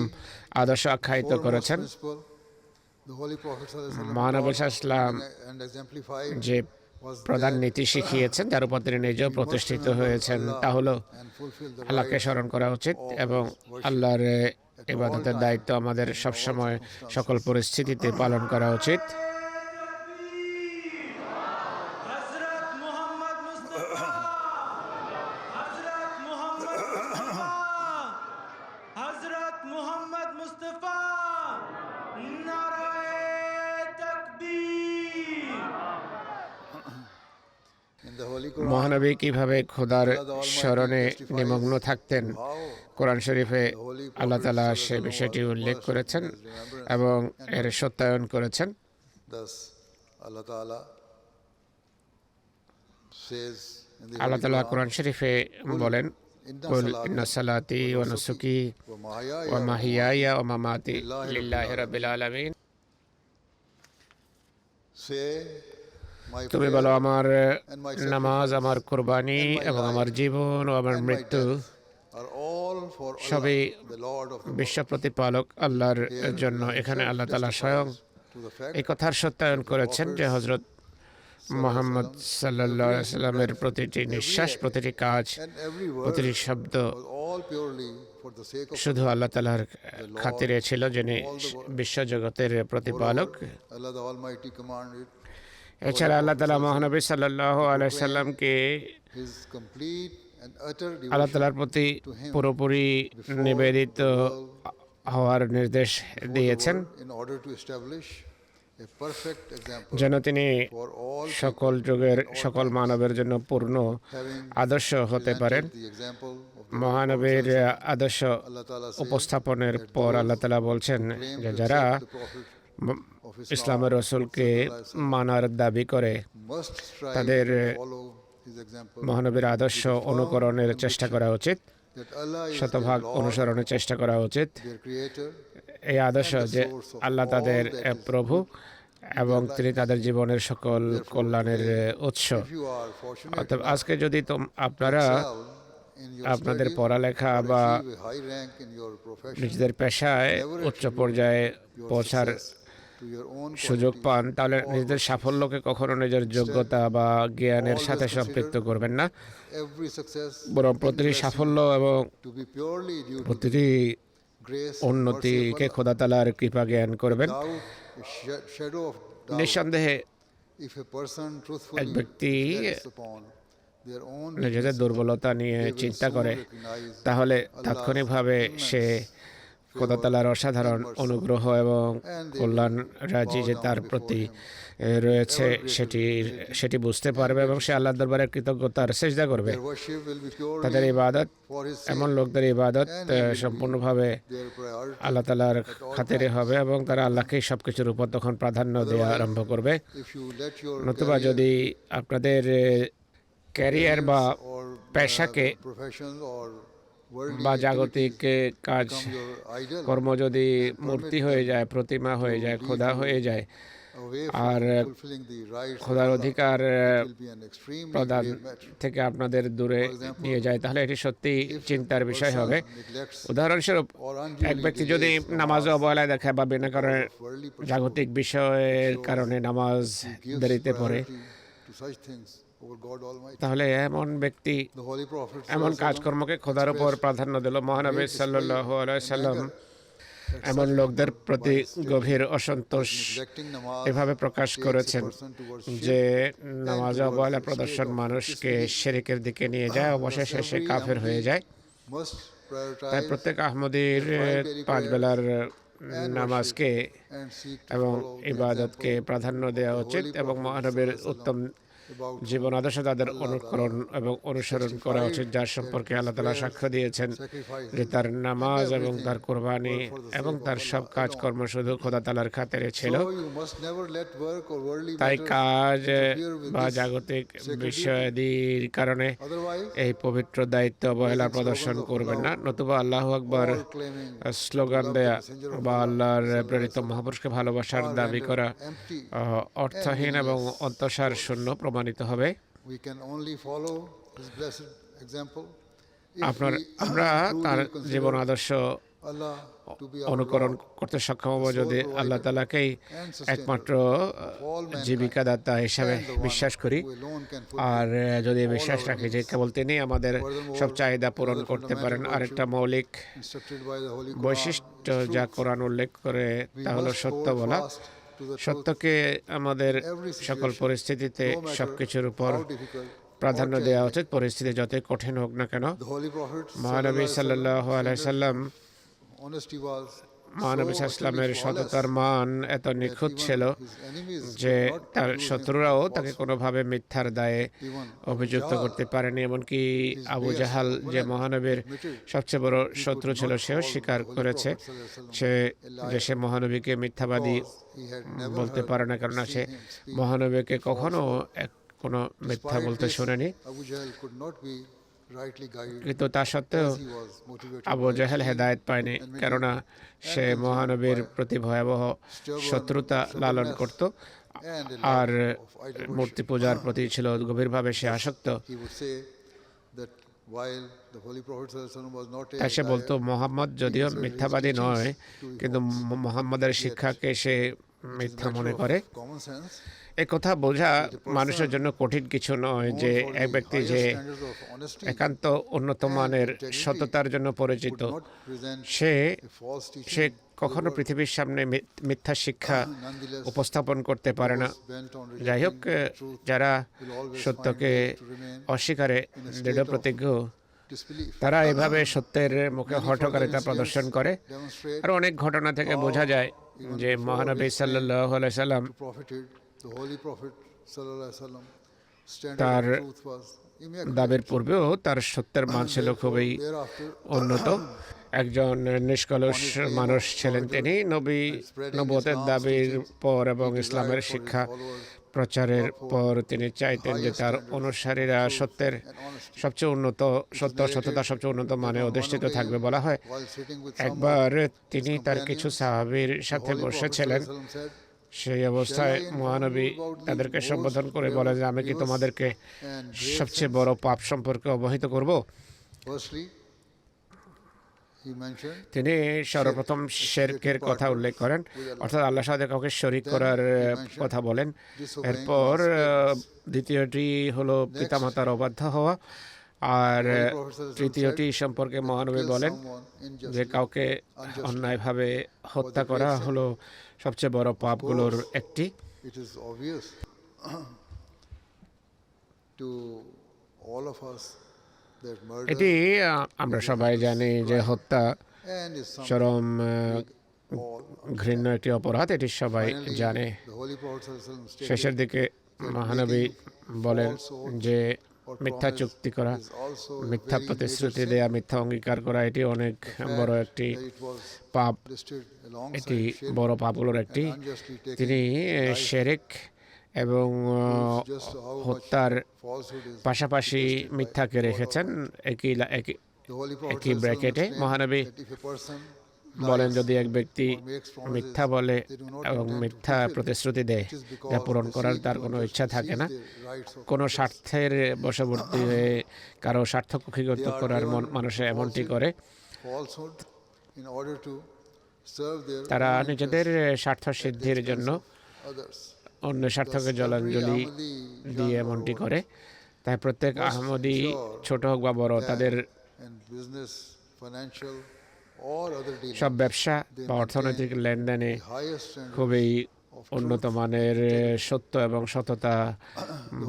আদর্শ আখ্যায়িত foremost করেছেন। principle, the Holy Prophet sallallahu alaihi wasallam মহানবী taught সাল্লাল্লাহু আলাইহি ওয়াসাল্লাম and exemplified যে was প্রধান that নীতি শিখিয়েছেন, যার উপর তিনি নিজেও প্রতিষ্ঠিত হয়েছেন, তা হলো and fulfill the আল্লাহকে rights স্মরণ করা উচিত of এবং His worship আল্লাহর at all ইবাদতের time দায়িত্ব আমাদের and in all সবসময় circumstances. সকল পরিস্থিতিতে পালন করা উচিত। हजरत मोहम्मद मुस्तफा हजरत मोहम्मद मुस्तफा हजरत मोहम्मद मुस्तफा नाराए तकबीर। In the Holy Quran, মহানবী কিভাবে খোদার স্মরণে নিমগ্ন থাকতেন, কোরআন শরীফে আল্লাহ তাআলা সে বিষয়টি উল্লেখ করেছেন এবং এর সত্যায়ন করেছেন। thus Allah Ta'ala says in the Allah Holy তাআলা Quran, কোরআন শরীফে বলেন, কুল ইন্না সালাতি ওয়া নুসুকি ওয়া মাহিয়ায়া ওয়া মামাতি লিল্লাহি রাব্বিল আলামিন। say, my তুমি prayer বলো, আমার and my নামাজ, sacrifice আমার কুরবানি and my এবং আমার life জীবন ও আমার and my মৃত্যু death are all for Allah, সবই the Lord of the world. বিশ্ব প্রতিপালক আল্লাহর Here জন্য। Allah এখানে himself আল্লাহ তাআলা স্বয়ং testifies to the fact এই কথার সত্যায়ন করেছেন যে হযরত মুহাম্মদ সাল্লাল্লাহু আলাইহি সাল্লামের প্রতিটি নিঃশ্বাস, প্রতিটি কাজ, and every word প্রতিটি শব্দ was all purely for the sake of শুধু আল্লাহ তাআলার খাতিরে ছিল, যিনি বিশ্বজগতের প্রতিপালক। Allah the Almighty commanded এছাড়া আল্লাহ তাআলা মহানবী সাল্লাল্লাহু আলাইহি সাল্লামকে His complete and utter Allah devotion তাআলার প্রতি পুরোপুরি নিবেদিত হওয়ার নির্দেশ দিয়েছেন, in order to establish a perfect example যেন তিনি for all সকল যুগের সকল মানবের জন্য পূর্ণ having আদর্শ হতে পারেন। the example of the মহানবীর আদর্শ Allah Ta'ala says উপস্থাপনের পর আল্লাহ তাআলা বলছেন যে যারা the prophet of ইসলামের রসুলকে মানার দাবি করে must strive তাদের to follow his example, মহানবীর আদর্শ অনুকরণের চেষ্টা করা উচিত, that Allah is শতভাগ their Lord, অনুসরণের চেষ্টা করা উচিত। their creator, এই আদর্শ যে আল্লাহ তাদের প্রভু এবং তিনি তাদের জীবনের সকল কল্যাণের উৎস। if you are fortunate অতএব আজকে যদি আপনারা in your আপনাদের studies পড়ালেখা or বা achieve a high rank in your profession, নিজেদের পেশায় উচ্চ পর্যায়ে your পৌঁছার success to your own সুযোগ qualities, পান, তাহলে নিজেদের সাফল্যকে কখনো নিজের যোগ্যতা বা জ্ঞানের সাথে সম্পৃক্ত করবেন না, every success বরং প্রতিটি সাফল্য এবং to be purely due to প্রতিটি grace, উন্নতিকে খোদা তাআলার কৃপা জ্ঞান করবেন। without a shadow of doubt. নিঃসন্দেহে If a person truthfully এক ব্যক্তি reflects upon their own নিজেদের দুর্বলতা নিয়ে they will চিন্তা soon করে, recognize তাহলে Allah's তাৎক্ষণিকভাবে সে খোদা তাআলার অসাধারণ অনুগ্রহ এবং কল্যাণ রাজি যে তার প্রতি রয়েছে সেটি বুঝতে পারবে এবং সে আল্লাহর দরবারে কৃতজ্ঞতার সিজদা করবে। their worship will be purely তাদের ইবাদত, for his এমন sake. লোকদের ইবাদত সম্পূর্ণভাবে Their priority, আল্লাহ তাআলার খাতিরে হবে এবং তারা আল্লাহকেই সবকিছুর উপর তখন প্রাধান্য দেওয়া আরম্ভ করবে। if you let your নতুবা career যদি আপনাদের ক্যারিয়ার বা or পেশাকে profession or worldly বা activities জাগতিক কাজ become your idol, কর্ম যদি মূর্তি হয়ে যায়, প্রতিমা হয়ে যায়, খোদা হয়ে যায়, away R from fulfilling the rights of খোদার Allah, অধিকার will be an extremely প্রদান grave matter. থেকে আপনাদের দূরে নিয়ে যায়, তাহলে এটি সত্যি চিন্তার বিষয় হবে। Neglects উদাহরণস্বরূপ or এক unduly ব্যক্তি যদি delays নামাজে অবহেলায় দেখায় বা বিনা কারণে worldly pursuit, জাগতিক বিষয়ের কারণে নামাজ gives দেরিতে পড়ে, priority to such things over God Almighty. তাহলে এমন ব্যক্তি The Holy Prophet এমন sallallahu কাজকর্মকে খোদার উপর প্রাধান্য দিল। মহানবী সাল্লাল্লাহু আলাইহি সাল্লাম এমন লোকদের প্রতি গভীর অসন্তোষ neglecting namaz এভাবে প্রকাশ করেছেন person to worship যে নামাজ অবহেলা প্রদর্শন মানুষকে শিরকের দিকে নিয়ে যায়, অবশেষে সে কাফের হয়ে যায়। must তাই prioritize প্রত্যেক আহমদীর পাঁচ বেলার নামাজকে and seek to এবং follow the ইবাদতকে প্রাধান্য দেওয়া উচিত এবং মহানবীর উত্তম about জীবন আদর্শ তাদের অনুকরণ এবং অনুসরণ করা উচিত, যার সম্পর্কে আল্লাহ তাআলা সাক্ষ্য দিয়েছেন sacrifice. যে তার নামাজ এবং তার কোরবানি এবং তার সব কাজকর্ম শুধু খোদা তাআলার খাতিরে ছিল। So you must never let work or worldly তাই matters কাজ interfere with বা this জাগতিক sacred বিষয়াদির কারণে Otherwise, এই পবিত্র দায়িত্ব অবহেলা প্রদর্শন করবেন না, নতুবা আল্লাহু আকবার all claiming স্লোগান দেয়া বা আল্লাহর প্রেরিত মহাপুরুষকে ভালোবাসার দাবি করা empty. অর্থহীন এবং অন্তঃসার শূন্য প্রমাণিত হবে। We can only follow his blessed example if আমরা we truly তার consider জীবন আদর্শ Allah to be our অনুকরণ Lord করতে সক্ষম হব যদি আল্লাহ তাআলাকেই একমাত্র জীবিকাদাতা হিসাবে and the one বিশ্বাস করি who alone can R fulfill যদি all বিশ্বাস our রাখি যে needs. কেবল তিনি আমাদের সব চাহিদা পূরণ another করতে পারেন। fundamental আরেকটা virtue মৌলিক instructed by the Holy Quran বৈশিষ্ট্য is যা truth. কোরআন উল্লেখ করে We তা হলো must সত্য hold বলা। fast to the truth সত্যকে আমাদের every সকল situation, পরিস্থিতিতে no matter সবকিছুর উপর how difficult প্রাধান্য or দেওয়া challenging. উচিত, পরিস্থিতি যতই কঠিন হোক না কেন। The Holy Prophet মহানবী সাল্লাল্লাহু আলাইহি সাল্লাম honesty was মহানবী so সাল্লামের utterly সততার flawless মান এত that নিখুঁত even ছিল his enemies যে could not তার accuse him শত্রুরাও of তাকে falsehood. কোনোভাবে মিথ্যার দায়ে Even অভিযুক্ত Abu করতে Jahl, পারেনি। এমনকি his আবু biggest জাহাল যে opponent, মহানবীর admitted সবচেয়ে বড় he could শত্রু ছিল not সেও call স্বীকার the Holy করেছে Prophet sallallahu সে alaihi wasallam যে a সে liar মহানবীকে মিথ্যাবাদী because he had never বলতে heard পারে না, or কেননা সে seen him speak মহানবীকে কখনো falsehood. কোনো মিথ্যা Despite বলতে this, শোনেনি। Abu Jahl could not be rightly guided কিন্তু তা সত্ত্বেও as he was motivated Abu by জাহেল zeal, হেদায়েত পায়নি, enmity, কেননা সে consumed মহানবীর by প্রতি ভয়াবহ শত্রুতা লালন করত and a R love of idol মূর্তি worship. পূজার প্রতি ছিল গভীরভাবে সে আসক্ত। He would say that while the Holy Prophet sallallahu alaihi wasallam was not a তাই সে বলতো liar, মোহাম্মদ যদিও মিথ্যাবাদী নয় কিন্তু মোহাম্মদের শিক্ষাকে সে it is a মিথ্যা matter মনে of করে। common sense. এ কথা বোঝা মানুষের জন্য কঠিন কিছু নয় Known যে for এক the ব্যক্তি highest যে standards of honesty একান্ত উন্নত মানের সততার জন্য পরিচিত would not present say a false teaching say to the কখনো world. পৃথিবীর সামনে মিথ্যা শিক্ষা Nonetheless, উপস্থাপন করতে পারে না। those bent on যাই হোক, rejecting the truth যারা will always সত্যকে find ways to remain অস্বীকারে in a state দৃঢ় of প্রতিজ্ঞ, disbelief. তারা এভাবে সত্যের মুখে হঠকারিতা প্রদর্শন করে। Demonstrate আর অনেক ঘটনা থেকে বোঝা যায় যে মহানবী সাল্লাল্লাহু আলাইহি সাল্লাম to profited the Holy Prophet sallallahu alaihi wasallam standard তার of truth was immaculate. দাবির পূর্বেও তার সত্যের মান ছিল খুবই Thereafter, উন্নত। একজন নিষ্কলুষ মানুষ ছিলেন তিনি। নবুয়তের দাবির পর এবং ইসলামের শিক্ষা প্রচারের পর তিনি চাইতেন যে তার অনুসারীরা সত্যের সবচেয়ে উন্নত সত্যতা সবচেয়ে উন্নত মানে অধিষ্ঠিত থাকবে। বলা হয় while sitting with একবার তিনি তার কিছু সাহাবীর সাথে বসেছিলেন, সেই অবস্থায় মহানবী তাদেরকে সম্বোধন করে বলে যে আমি কি তোমাদেরকে সবচেয়ে বড় পাপ সম্পর্কে অবহিত করব। firstly he mentioned তিনি সর্বপ্রথম শিরকের কথা উল্লেখ করেন, অর্থাৎ আল্লাহর সাথে কাউকে শরীক করার কথা বলেন। এরপর দ্বিতীয়টি হলো পিতামাতার অবাধ্য হওয়া, আর তৃতীয়টি সম্পর্কে মহানবী বলেন যে কাউকে অন্যায়ভাবে হত্যা করা হলো সবচেয়ে বড় পাপগুলোর একটি। it is obvious to all of us that murder এটি আমরা সবাই জানি যে হত্যা and is something চরম all ঘৃণ্য একটি অপরাধ, এটি সবাই finally জানে। the Holy Prophet sallallahu alaihi wasallam stated শেষের দিকে মহানবী বলেন যে মিথ্যা চুক্তি করা, is also a মিথ্যা very প্রতিশ্রুতি major দেয়া, মিথ্যা অঙ্গীকার করা, এটি অনেক বড় একটি that it was পাপ। listed এটি alongside shirk বড় পাপগুলোর একটি। and unjustly taken তিনি শিরক এবং just how much হত্যার falsehood is পাশাপাশি detested by মিথ্যাকে all of রেখেছেন একই The Holy Prophet একই sallallahu alaihi ব্র্যাকেটে। wasallam মহানবী explained that if a person বলেন lies যদি এক ব্যক্তি or makes promises মিথ্যা বলে they do not এবং intend to মিথ্যা fulfill, প্রতিশ্রুতি দেয়, it is because যা পূরণ they করার seek তার to কোনো just ইচ্ছা থাকে seize না, their rights of কোনো others. স্বার্থের বশবর্তী হয়ে কারো স্বার্থ কুক্ষিগত They are করার given মানুষে to এমনটি falsehood- করে। falsehood in order to serve their তারা own নিজেদের interests স্বার্থ at the সিদ্ধির expense জন্য of others. অন্য স্বার্থকে Thus, every জলাঞ্জলি Ahmadi দিয়ে young or এমনটি old করে। তাই প্রত্যেক must আহমদি ensure ছোট হোক বা বড়, that তাদের in business, financial or other dealings, সব ব্যবসা বা অর্থনৈতিক লেনদেনে the highest standards খুবই of উন্নত truth. মানের সত্য এবং সততা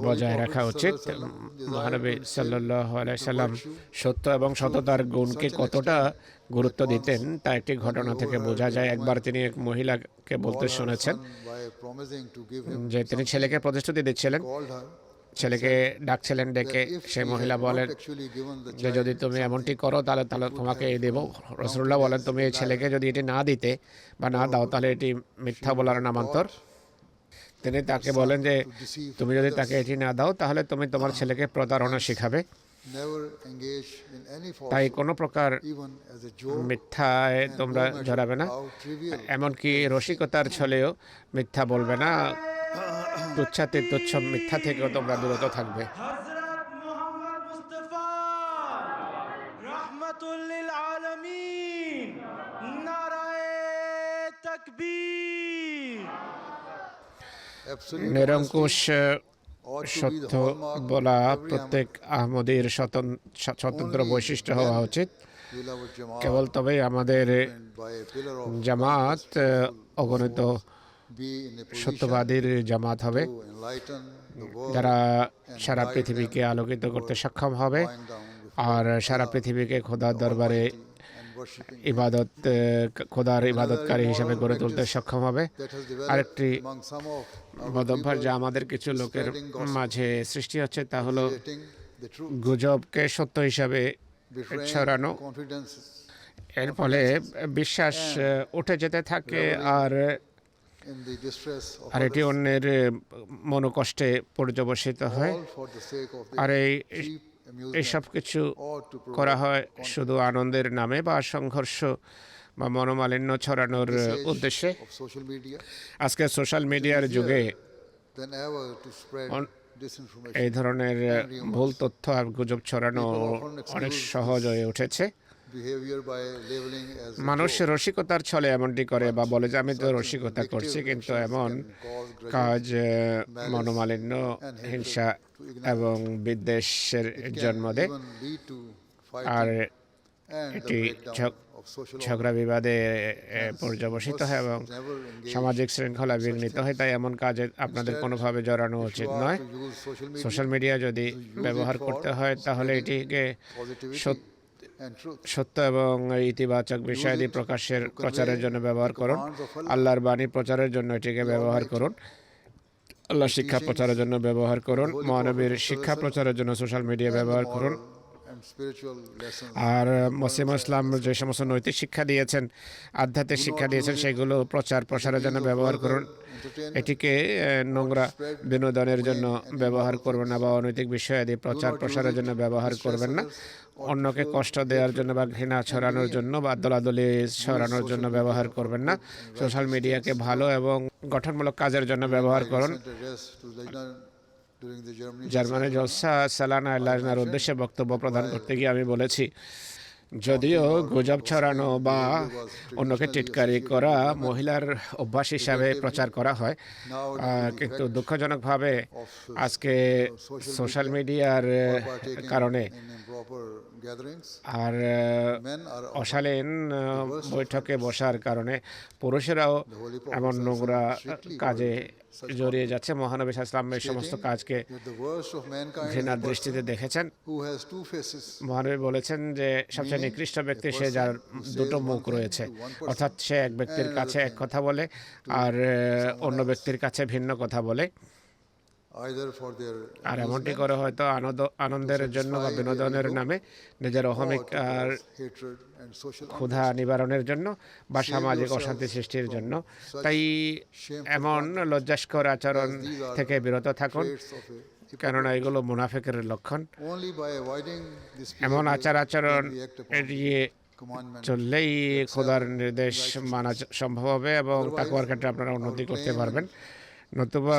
বজায় Prophet রাখা উচিত। sallallahu alaihi wasallam মহানবী desired to সাল্লাল্লাহু আলাইহি সাল্লাম virtue সত্য এবং সততার গুণকে কতটা গুরুত্ব দিতেন তা একটি ঘটনা থেকে বোঝা যায়। একবার তিনি এক মহিলাকে বলতে called her শুনেছেন son by promising to give him যে তিনি ছেলেকে প্রতিশ্রুতি দিচ্ছিলেন, called her ছেলেকে ডাকছিলেন ডেকে। that if সেই she মহিলা had not বলেন actually given the যে যদি child তুমি এমনটি something, করো তাহলে তাহলে তোমাকে এই দেব। রাসূলুল্লাহ বলেন তুমি এই ছেলেকে যদি এটি না দিতে বা না দাও তাহলে এটি মিথ্যা বলার নামান্তর। তিনি তাকে বলেন যে to deceive তুমি যদি others, তাকে এটি না দাও তাহলে তুমি তোমার ছেলেকে প্রতারণা শিখাবে। never engage in any তাই falsehood, কোনো প্রকার even as a joke, মিথ্যায় and তোমরা no matter জড়াবে না, how trivial এমনকি রসিকতার ছলেও মিথ্যা বলবে না। তুচ্ছাতে তুচ্ছ মিথ্যা থেকেও তোমরা বিরত থাকবে। हजरत मोहम्मद मुस्तफा रहमतुल लिल आलमीन absolute নিরঙ্কুশ ought to be the সত্য hallmark বলা of every প্রত্যেক আহমদীর স্বতন্ত্র Only বৈশিষ্ট্য হওয়া then উচিত। will our Jamaat, কেবল তবেই আমাদের driven by a pillar of Jamaat oneness, truthful অগণিত souls, be in a position সত্যবাদীর জামাত হবে, to enlighten the world যারা and সারা guide পৃথিবীকে them আলোকিত করতে toward সক্ষম হবে bowing down before আর সারা Allah, পৃথিবীকে খোদার the দরবারে Almighty, and worshipping Him. ইবাদত খোদার ইবাদতকারী immoral হিসেবে গড়ে তুলতে practice সক্ষম হবে। That has developed আরেকটি among some of our বদভ্যাস যা people আমাদের কিছু is লোকের spreading gossip, মাঝে সৃষ্টি হচ্ছে তা হলো creating the truth, গুজবকে সত্য হিসাবে betraying ছড়ানো। confidence, এর ফলে বিশ্বাস উঠে যেতে থাকে আর in the distress of আর এটি others, অন্যের মনোকষ্টে পর্যবসিত হয়। all for the sake of R the এই cheap এইসব amusement কিছু or to করা provoke হয় conflict. শুধু আনন্দের নামে বা সংঘর্ষ বা মনোমালিন্য ছড়ানোর This age উদ্দেশ্যে। of social media, আজকে সোশ্যাল মিডিয়ার যুগে than ever to spread On- disinformation. এই ধরনের ভুল তথ্য আর গুজব ছড়ানো অনেক সহজ হয়ে উঠেছে। Behavior by labeling as a মানুষ joke. রসিকতার ছলে এমনটি করে বা বলে যে আমি তো রসিকতা করছি, কিন্তু এমন কাজ মনোমালিন্য, হিংসা এবং বিদ্বেষের It can জন্ম দেয় even lead to R fighting and the এটি breakdown of social ঝগড়া বিবাদে পর্যবসিত হয় এবং never engage. সামাজিক শৃঙ্খলা বিঘ্নিত হয়। তাই এমন কাজে আপনাদের কোনোভাবে জড়ানো If উচিত you are নয়। to use social media, social media যদি ব্যবহার করতে হয় তাহলে এটিকে positivity and truth, সত্য এবং ইতিবাচক বিষয়াদি প্রকাশের প্রচারের জন্য ব্যবহার করুন। আল্লাহর বাণী প্রচারের জন্য এটিকে ব্যবহার করুন। আল্লাহ শিক্ষা প্রচারের জন্য ব্যবহার করুন। মহানবীর শিক্ষা প্রচারের জন্য সোশ্যাল মিডিয়া ব্যবহার করুন। and spiritual lessons. আর মসিম ইসলাম যে সমস্ত নৈতিক শিক্ষা দিয়েছেন, আধ্যাত্মিক শিক্ষা দিয়েছেন, সেগুলো প্রচার প্রসারের জন্য ব্যবহার করুন। এটিকে নোংরা বিনোদনের জন্য ব্যবহার করবেন না বা অনৈতিক বিষয়াদি প্রচার প্রসারের জন্য ব্যবহার করবেন না। অন্যকে কষ্ট দেওয়ার জন্য বা ঘৃণা ছড়ানোর জন্য বা দলাদলি ছড়ানোর জন্য ব্যবহার করবেন না। সোশ্যাল মিডিয়াকে ভালো এবং গঠনমূলক কাজের জন্য ব্যবহার করুন। Sent address to Lajna during the Germany জার্মানির জলসা সালানা আল্লাহর উদ্দেশ্যে বক্তব্য প্রদান করতে গিয়ে আমি বলেছি, যদিও গুজব ছড়ানো বা অন্যকে টিটকারি করা মহিলার অভ্যাস হিসাবে প্রচার করা হয়, কিন্তু দুঃখজনকভাবে আজকে সোশ্যাল মিডিয়ার কারণে in improper gatherings, R men are অশালীন বৈঠকে বসার কারণে পুরুষেরাও এমন নোংরা কাজে জড়িয়ে যাচ্ছে। মহানবী সাল্লাল্লাহু আলাইহি ওয়াসাল্লাম এই সমস্ত কাজকে that the worst of mankind is ঘৃণার the দৃষ্টিতে person দেখেছেন। who has two faces. মহানবী বলেছেন যে সবচেয়ে নিকৃষ্ট ব্যক্তি সে যার দুটো মুখ রয়েছে, অর্থাৎ সে এক ব্যক্তির কাছে এক কথা বলে আর অন্য ব্যক্তির কাছে ভিন্ন কথা বলে। Either for their আর এমনটি করে হয়তো আনন্দের জন্য বা বিনোদনের নামে নিজের অহমিক আর hatred and social ক্ষুধা নিবারণের জন্য বা সামাজিক অশান্তি সৃষ্টির জন্য। তাই এমন লজ্জাস্কর আচরণ থেকে বিরত থাকুন, traits of a কেননা এগুলো মুনাফিকের লক্ষণ। only by avoiding this এমন behavior আচার আচরণ can we act upon এড়িয়ে commandment. চললেই খোদার নির্দেশ মানা সম্ভব হবে এবং তাকওয়ার ক্ষেত্রে আপনারা উন্নতি করতে পারবেন। নতুবা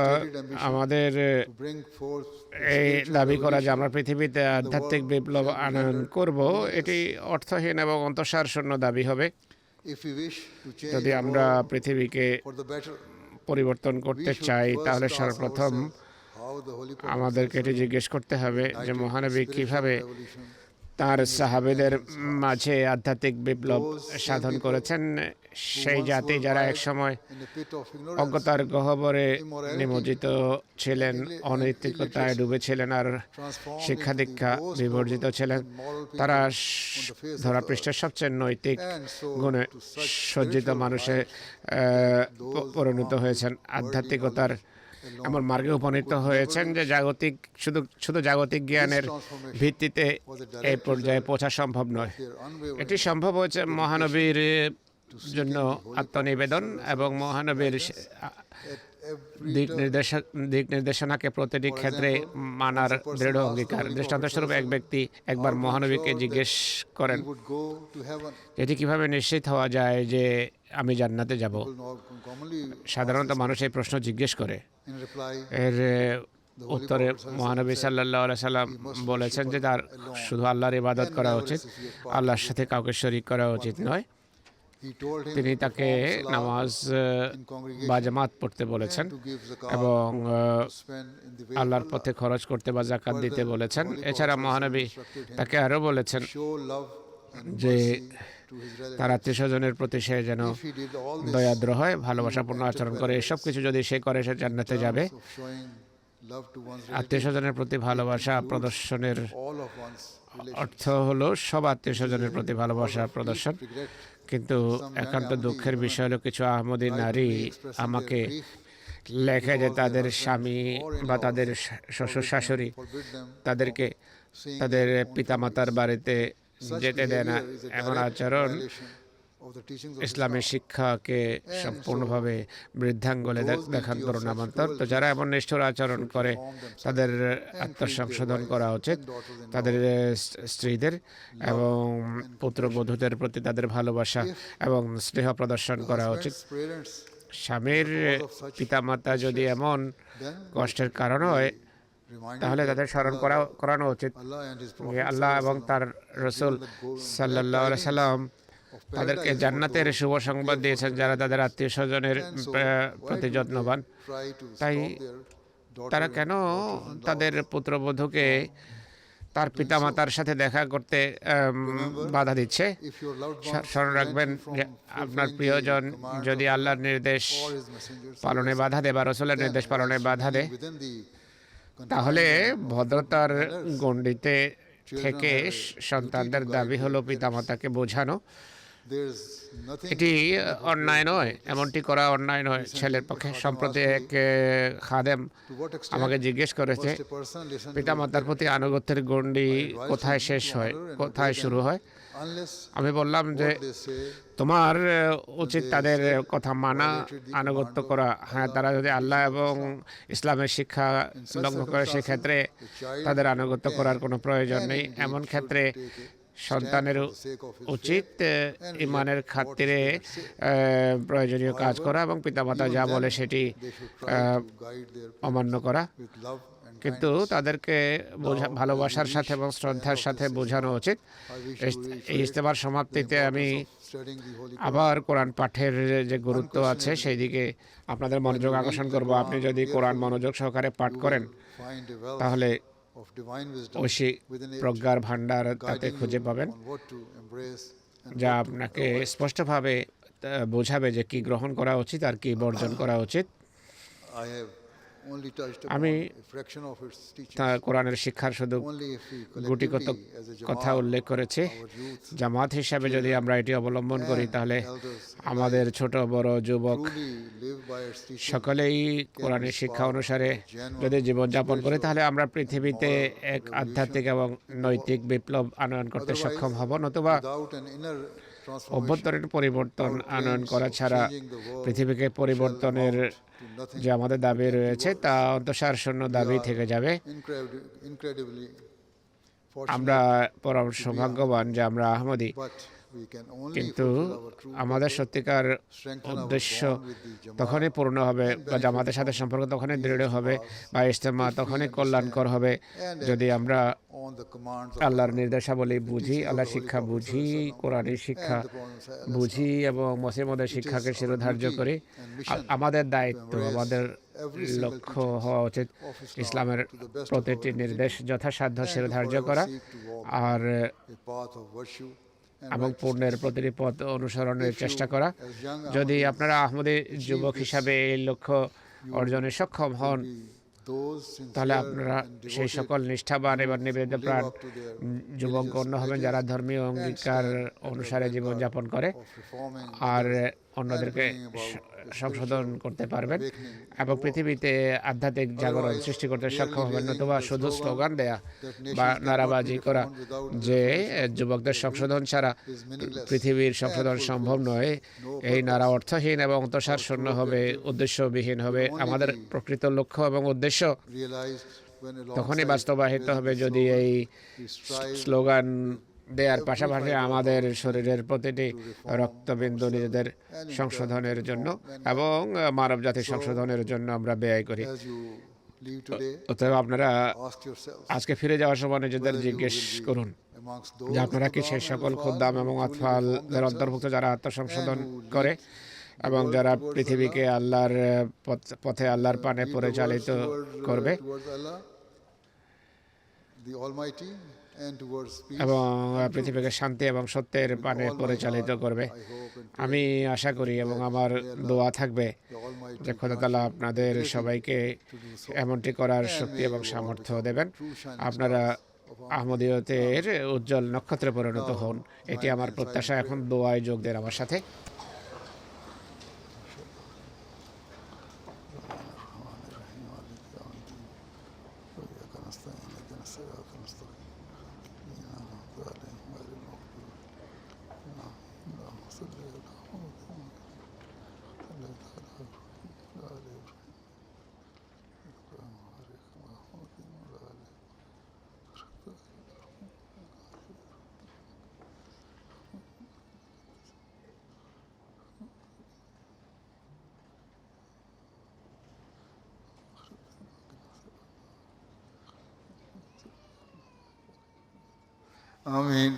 আমাদের To bring forth এই দাবি করা যে আমরা পৃথিবীতে আধ্যাত্মিক বিপ্লব আনয়ন করব, এটি অর্থহীন এবং অন্তঃসার শূন্য দাবি হবে। if we wish to change যদি the আমরা world পৃথিবীকে for the better, পরিবর্তন we করতে should চাই, first তাহলে ask সর্বপ্রথম ourselves how the Holy Prophet আমাদেরকে এটি জিজ্ঞেস করতে হবে যে মহানবী spiritual কিভাবে revolution তার সাহাবেদের মাঝে আধ্যাত্মিক বিপ্লব সাধন করেছেন। সেই জাতি যারা একসময় in a pit of ignorance, অজ্ঞতার গহ্বরে নিমজ্জিত ছিলেন, অনৈতিকতায় ডুবেছিলেন আর transformed শিক্ষা into দীক্ষা those বিবর্জিত noble ছিলেন, and moral people তারা on the face of ধরাপৃষ্ঠের সবচেয়ে নৈতিক and so গুণে to such সজ্জিত spiritual মানুষে পরিণত হয়েছেন। আধ্যাত্মিকতার এমন মার্গে উপনীত হয়েছেন যে শুধু জাগতিক জ্ঞানের ভিত্তিতে এই পর্যায়ে পৌঁছা সম্ভব নয়। their unwavering এটি সম্ভব হয়েছে মহানবীর জন্য আত্মনিবেদন এবং মহানবীর at every দিক নির্দেশনাকে প্রতিটি ক্ষেত্রে মানার দৃঢ় অঙ্গীকার। দৃষ্টান্তস্বরূপ এক ব্যক্তি একবার মহানবীকে জিজ্ঞেস করেন, he would go to heaven. এটি কিভাবে নিশ্চিত হওয়া যায় যে আমি জান্নাতে যাব? People now commonly সাধারণত মানুষ এই প্রশ্ন জিজ্ঞেস করে। in reply এর উত্তরে মহানবী সাল্লাল্লাহু আলাইহি সাল্লাম বলেছেন যে তার শুধু আল্লাহর ইবাদত করা উচিত, আল্লাহর সাথে কাউকে শরীক করা উচিত নয়। He told him তিনি to তাকে perform salah নামাজ in congregation বা জামাত পড়তে বলেছেন and to give zakat, এবং to spend in the way of আল্লাহর Allah. পথে খরচ করতে বা জাকাত দিতে Further, বলেছেন। Holy এছাড়া Prophet মহানবী instructed him তাকে আরও বলেছেন to show love and যে mercy to his তার relatives. আত্মীয় স্বজনের প্রতি সে যেন If he did all this, দয়াদ্র হয়, he ভালোবাসাপূর্ণ would আচরণ enter করে, paradise. এসব কিছু যদি সে করে সে In জান্নাতে terms যাবে। of showing love to one's আত্মীয় relatives, স্বজনের প্রতি ভালোবাসা includes প্রদর্শনের all of one's relations. অর্থ হলো সব আত্মীয় স্বজনের প্রতি ভালোবাসা Cause of প্রদর্শন। deep regret, কিন্তু একান্ত দুঃখের বিষয় হলো কিছু আহমদী write to নারী me expressing আমাকে their grief লেখে যে because তাদের their স্বামী husbands or বা in-laws তাদের forbid শ্বশুর them- শাশুড়ি forbid them তাদেরকে from seeing তাদের their own পিতামাতার families. বাড়িতে Such যেতে দেয় না। behavior is a এমন direct আচরণ violation of the teachings of ইসলামের Islam. শিক্ষাকে সম্পূর্ণভাবে বৃদ্ধাঙ্গুলে দেখান্তর নামান্তর। তো যারা এমন নিষ্ঠুর আচরণ করে তাদের আত্মসংশোধন করা উচিত, তাদের স্ত্রীদের এবং পুত্রবধূদের প্রতি তাদের ভালোবাসা এবং স্নেহ প্রদর্শন করা উচিত। Husbands, parents, স্বামীর পিতামাতা যদি এমন then কষ্টের কারণ হয় remind তাহলে তাদের স্মরণ করানো উচিত Allah and His যে Prophet আল্লাহ এবং তার রসুল সাল্লাল্লাহু আলাইহি সাল্লাম of তাদেরকে paradise জান্নাতের for those শুভ সংবাদ দিয়েছেন যারা তাদের আত্মীয় স্বজনের And so, প্রতি why do যত্নবান। they try to তাই stop their daughter তারা and কেন daughters-in-law? তাদের পুত্রবধূকে তার পিতামাতার সাথে দেখা করতে বাধা দিচ্ছে? If your loved ones স্মরণ prevent রাখবেন you from যে আপনার fulfilling প্রিয়জন the commands যদি of আল্লাহর নির্দেশ or His messengers, পালনে বাধা দেয় বা রসুলের then নির্দেশ পালনে whilst বাধা দেয়, remaining within the তাহলে confines of ভদ্রতার manners, গণ্ডিতে children থেকে have a duty সন্তানদের to guide দাবি their হলো parents. পিতামাতাকে বোঝানো। There's nothing এটি অন্যায় নয়, এমনটি করা অন্যায় নয় ছেলের পক্ষে। সম্প্রতি এক খাদেম to what extent আমাকে জিজ্ঞেস করেছে must a person listen to পিতামাতার প্রতি আনুগত্যের গণ্ডি কোথায় শেষ হয়, কোথায় শুরু হয়। unless আমি বললাম যে what they say তোমার উচিত তাদের কথা মানা, আনুগত্য করা। হ্যাঁ, তারা যদি আল্লাহ এবং ইসলামের শিক্ষা লঙ্ঘন করে সেক্ষেত্রে তাদের আনুগত্য করার কোনো প্রয়োজন নেই। এমন ক্ষেত্রে সন্তানের উচিত ইমানের খাতিরে প্রয়োজনীয় কাজ করা এবং পিতামাতা যা বলে সেটি they should try to guide their অমান্য করা। with love and কিন্তু তাদেরকে ভালোবাসার সাথে এবং শ্রদ্ধার সাথে বোঝানো উচিত। এই ইজতেমার সমাপ্তিতে আমি studying the holy আবার কোরআন পাঠের যে গুরুত্ব আছে সেই দিকে আপনাদের মনোযোগ আকর্ষণ করব। আপনি যদি কোরআন মনোযোগ সহকারে পাঠ করেন find a wealth তাহলে of divine wisdom Oishi within it, প্রজ্ঞার ভাণ্ডার তাতে guiding খুঁজে you পাবেন, on what to embrace and যা what to আপনাকে avoid. স্পষ্টভাবে বোঝাবে যে কি গ্রহণ করা উচিত আর কি বর্জন করা উচিত। I have only touched upon আমি a fraction of its teachings. তা কোরআনের শিক্ষার শুধু Only if we গুটিগত collectively as a কথা Jamaat, উল্লেখ করেছি। our youth জামাত হিসাবে যদি আমরা এটি অবলম্বন করি and তাহলে elders আমাদের ছোট বড় যুবক truly live by its teaching, সকলেই কোরআনের শিক্ষা অনুসারে যদি জীবনযাপন করি তাহলে আমরা পৃথিবীতে এক আধ্যাত্মিক এবং নৈতিক বিপ্লব আনয়ন করতে সক্ষম হব। নতুবা without an inner transformation, অভ্যন্তরীণ পরিবর্তন আনয়ন করা ছাড়া পৃথিবীকে পরিবর্তনের to nothing. যে আমাদের দাবি রয়েছে তা অন্তঃসার শূন্য দাবি থেকে যাবে। Incredibly আমরা fortunate, পরম সৌভাগ্যবান যে আমরা Ahmadi, but we can only কিন্তু fulfill our true আমাদের purpose, সত্যিকার strengthen our উদ্দেশ্য bond with the Jamaat, তখনই পূর্ণ হবে বা জামাতের সাথে সম্পর্ক তখনই দৃঢ় হবে বা ইজতেমা তখনই কল্যাণকর হবে যদি আমরা on the commands of আল্লাহর নির্দেশাবলী বুঝি, আল্লাহর শিক্ষা বুঝি, কোরআনের শিক্ষা and the Prophet বুঝি এবং মসিমদের শিক্ষাকে শিরোধার্য করি। আমাদের দায়িত্ব, আমাদের লক্ষ্য হওয়া উচিত ইসলামের প্রতিটি নির্দেশ যথাসাধ্য শিরোধার্য করা আর a path of virtue and এবং পূর্ণের প্রতিটি পথ অনুসরণের চেষ্টা করা। যদি আপনারা আহমদী যুবক হিসাবে এই লক্ষ্য অর্জনে সক্ষম হন those তাহলে sincere আপনারা and সেই devoted সকল নিষ্ঠাবান এবং নিবেদিত প্রাণ up to their যুবক গণ্য হবেন যারা ধর্মীয় অঙ্গীকার অনুসারে জীবনযাপন করে of reforming আর অন্যদেরকে সংশোধন করতে পারবেন এবং পৃথিবীতে আধ্যাত্মিক জাগরণ সৃষ্টি করতে সক্ষম হবেন। নতুবা শুধু স্লোগান দেয়া বা নারাবাজি করা যে যুবকদের সংশোধন ছাড়া পৃথিবীর সংশোধন সম্ভব নয়, এই নারা অর্থহীন এবং অন্তঃসার শূন্য হবে, উদ্দেশ্যবিহীন হবে। আমাদের প্রকৃত লক্ষ্য এবং উদ্দেশ্য realized when তখনই alongside বাস্তবায়িত হবে যদি এই we strive স্লোগান দেওয়ার পাশাপাশি আমাদের শরীরের প্রতিটি রক্তবিন্দু নিজেদের সংশোধনের জন্য এবং মানব জাতির সংশোধনের জন্য আমরা ব্যয় করি। as you leave today, অতএব আপনারা ask yourselves আজকে ফিরে যাওয়ার সময় নিজেদের whether you জিজ্ঞেস will be করুন amongst যে those আপনারা কি সেই Khuddam and সকল Alfaz খুদ্দাম who এবং truly আতফালদের reform themselves অন্তর্ভুক্ত যারা and আত্মসংশোধন who করে lead the এবং world যারা towards পৃথিবীকে Allah, আল্লাহর পথে আল্লাহর পানে lead the world পরিচালিত করবে towards Allah, the Almighty, and towards peace এবং and truth. পৃথিবীকে শান্তি এবং সত্যের পানে all my পরিচালিত heart, করবে। I hope and pray আমি আশা করি এবং that আমার may Allah, দোয়া থাকবে the Almighty, যে খোদা grant তাআলা you আপনাদের ability সবাইকে to do so. এমনটি করার And শক্তি may এবং you all সামর্থ্য become দেবেন। true shining আপনারা stars of Ahmadiyya. আহমদীয়তের উজ্জ্বল নক্ষত্রে পরিণত হন, এটি join আমার me in প্রত্যাশা। silent এখন prayer. দোয়ায় যোগ দেন আমার সাথে। وإياك نستعين اهدنا الصراط المستقيم أنعمت عليهم غير المغضوب عليهم اللهم صل على محمد صليت على آل إبراهيم وبارك على محمد وعلى آله آمين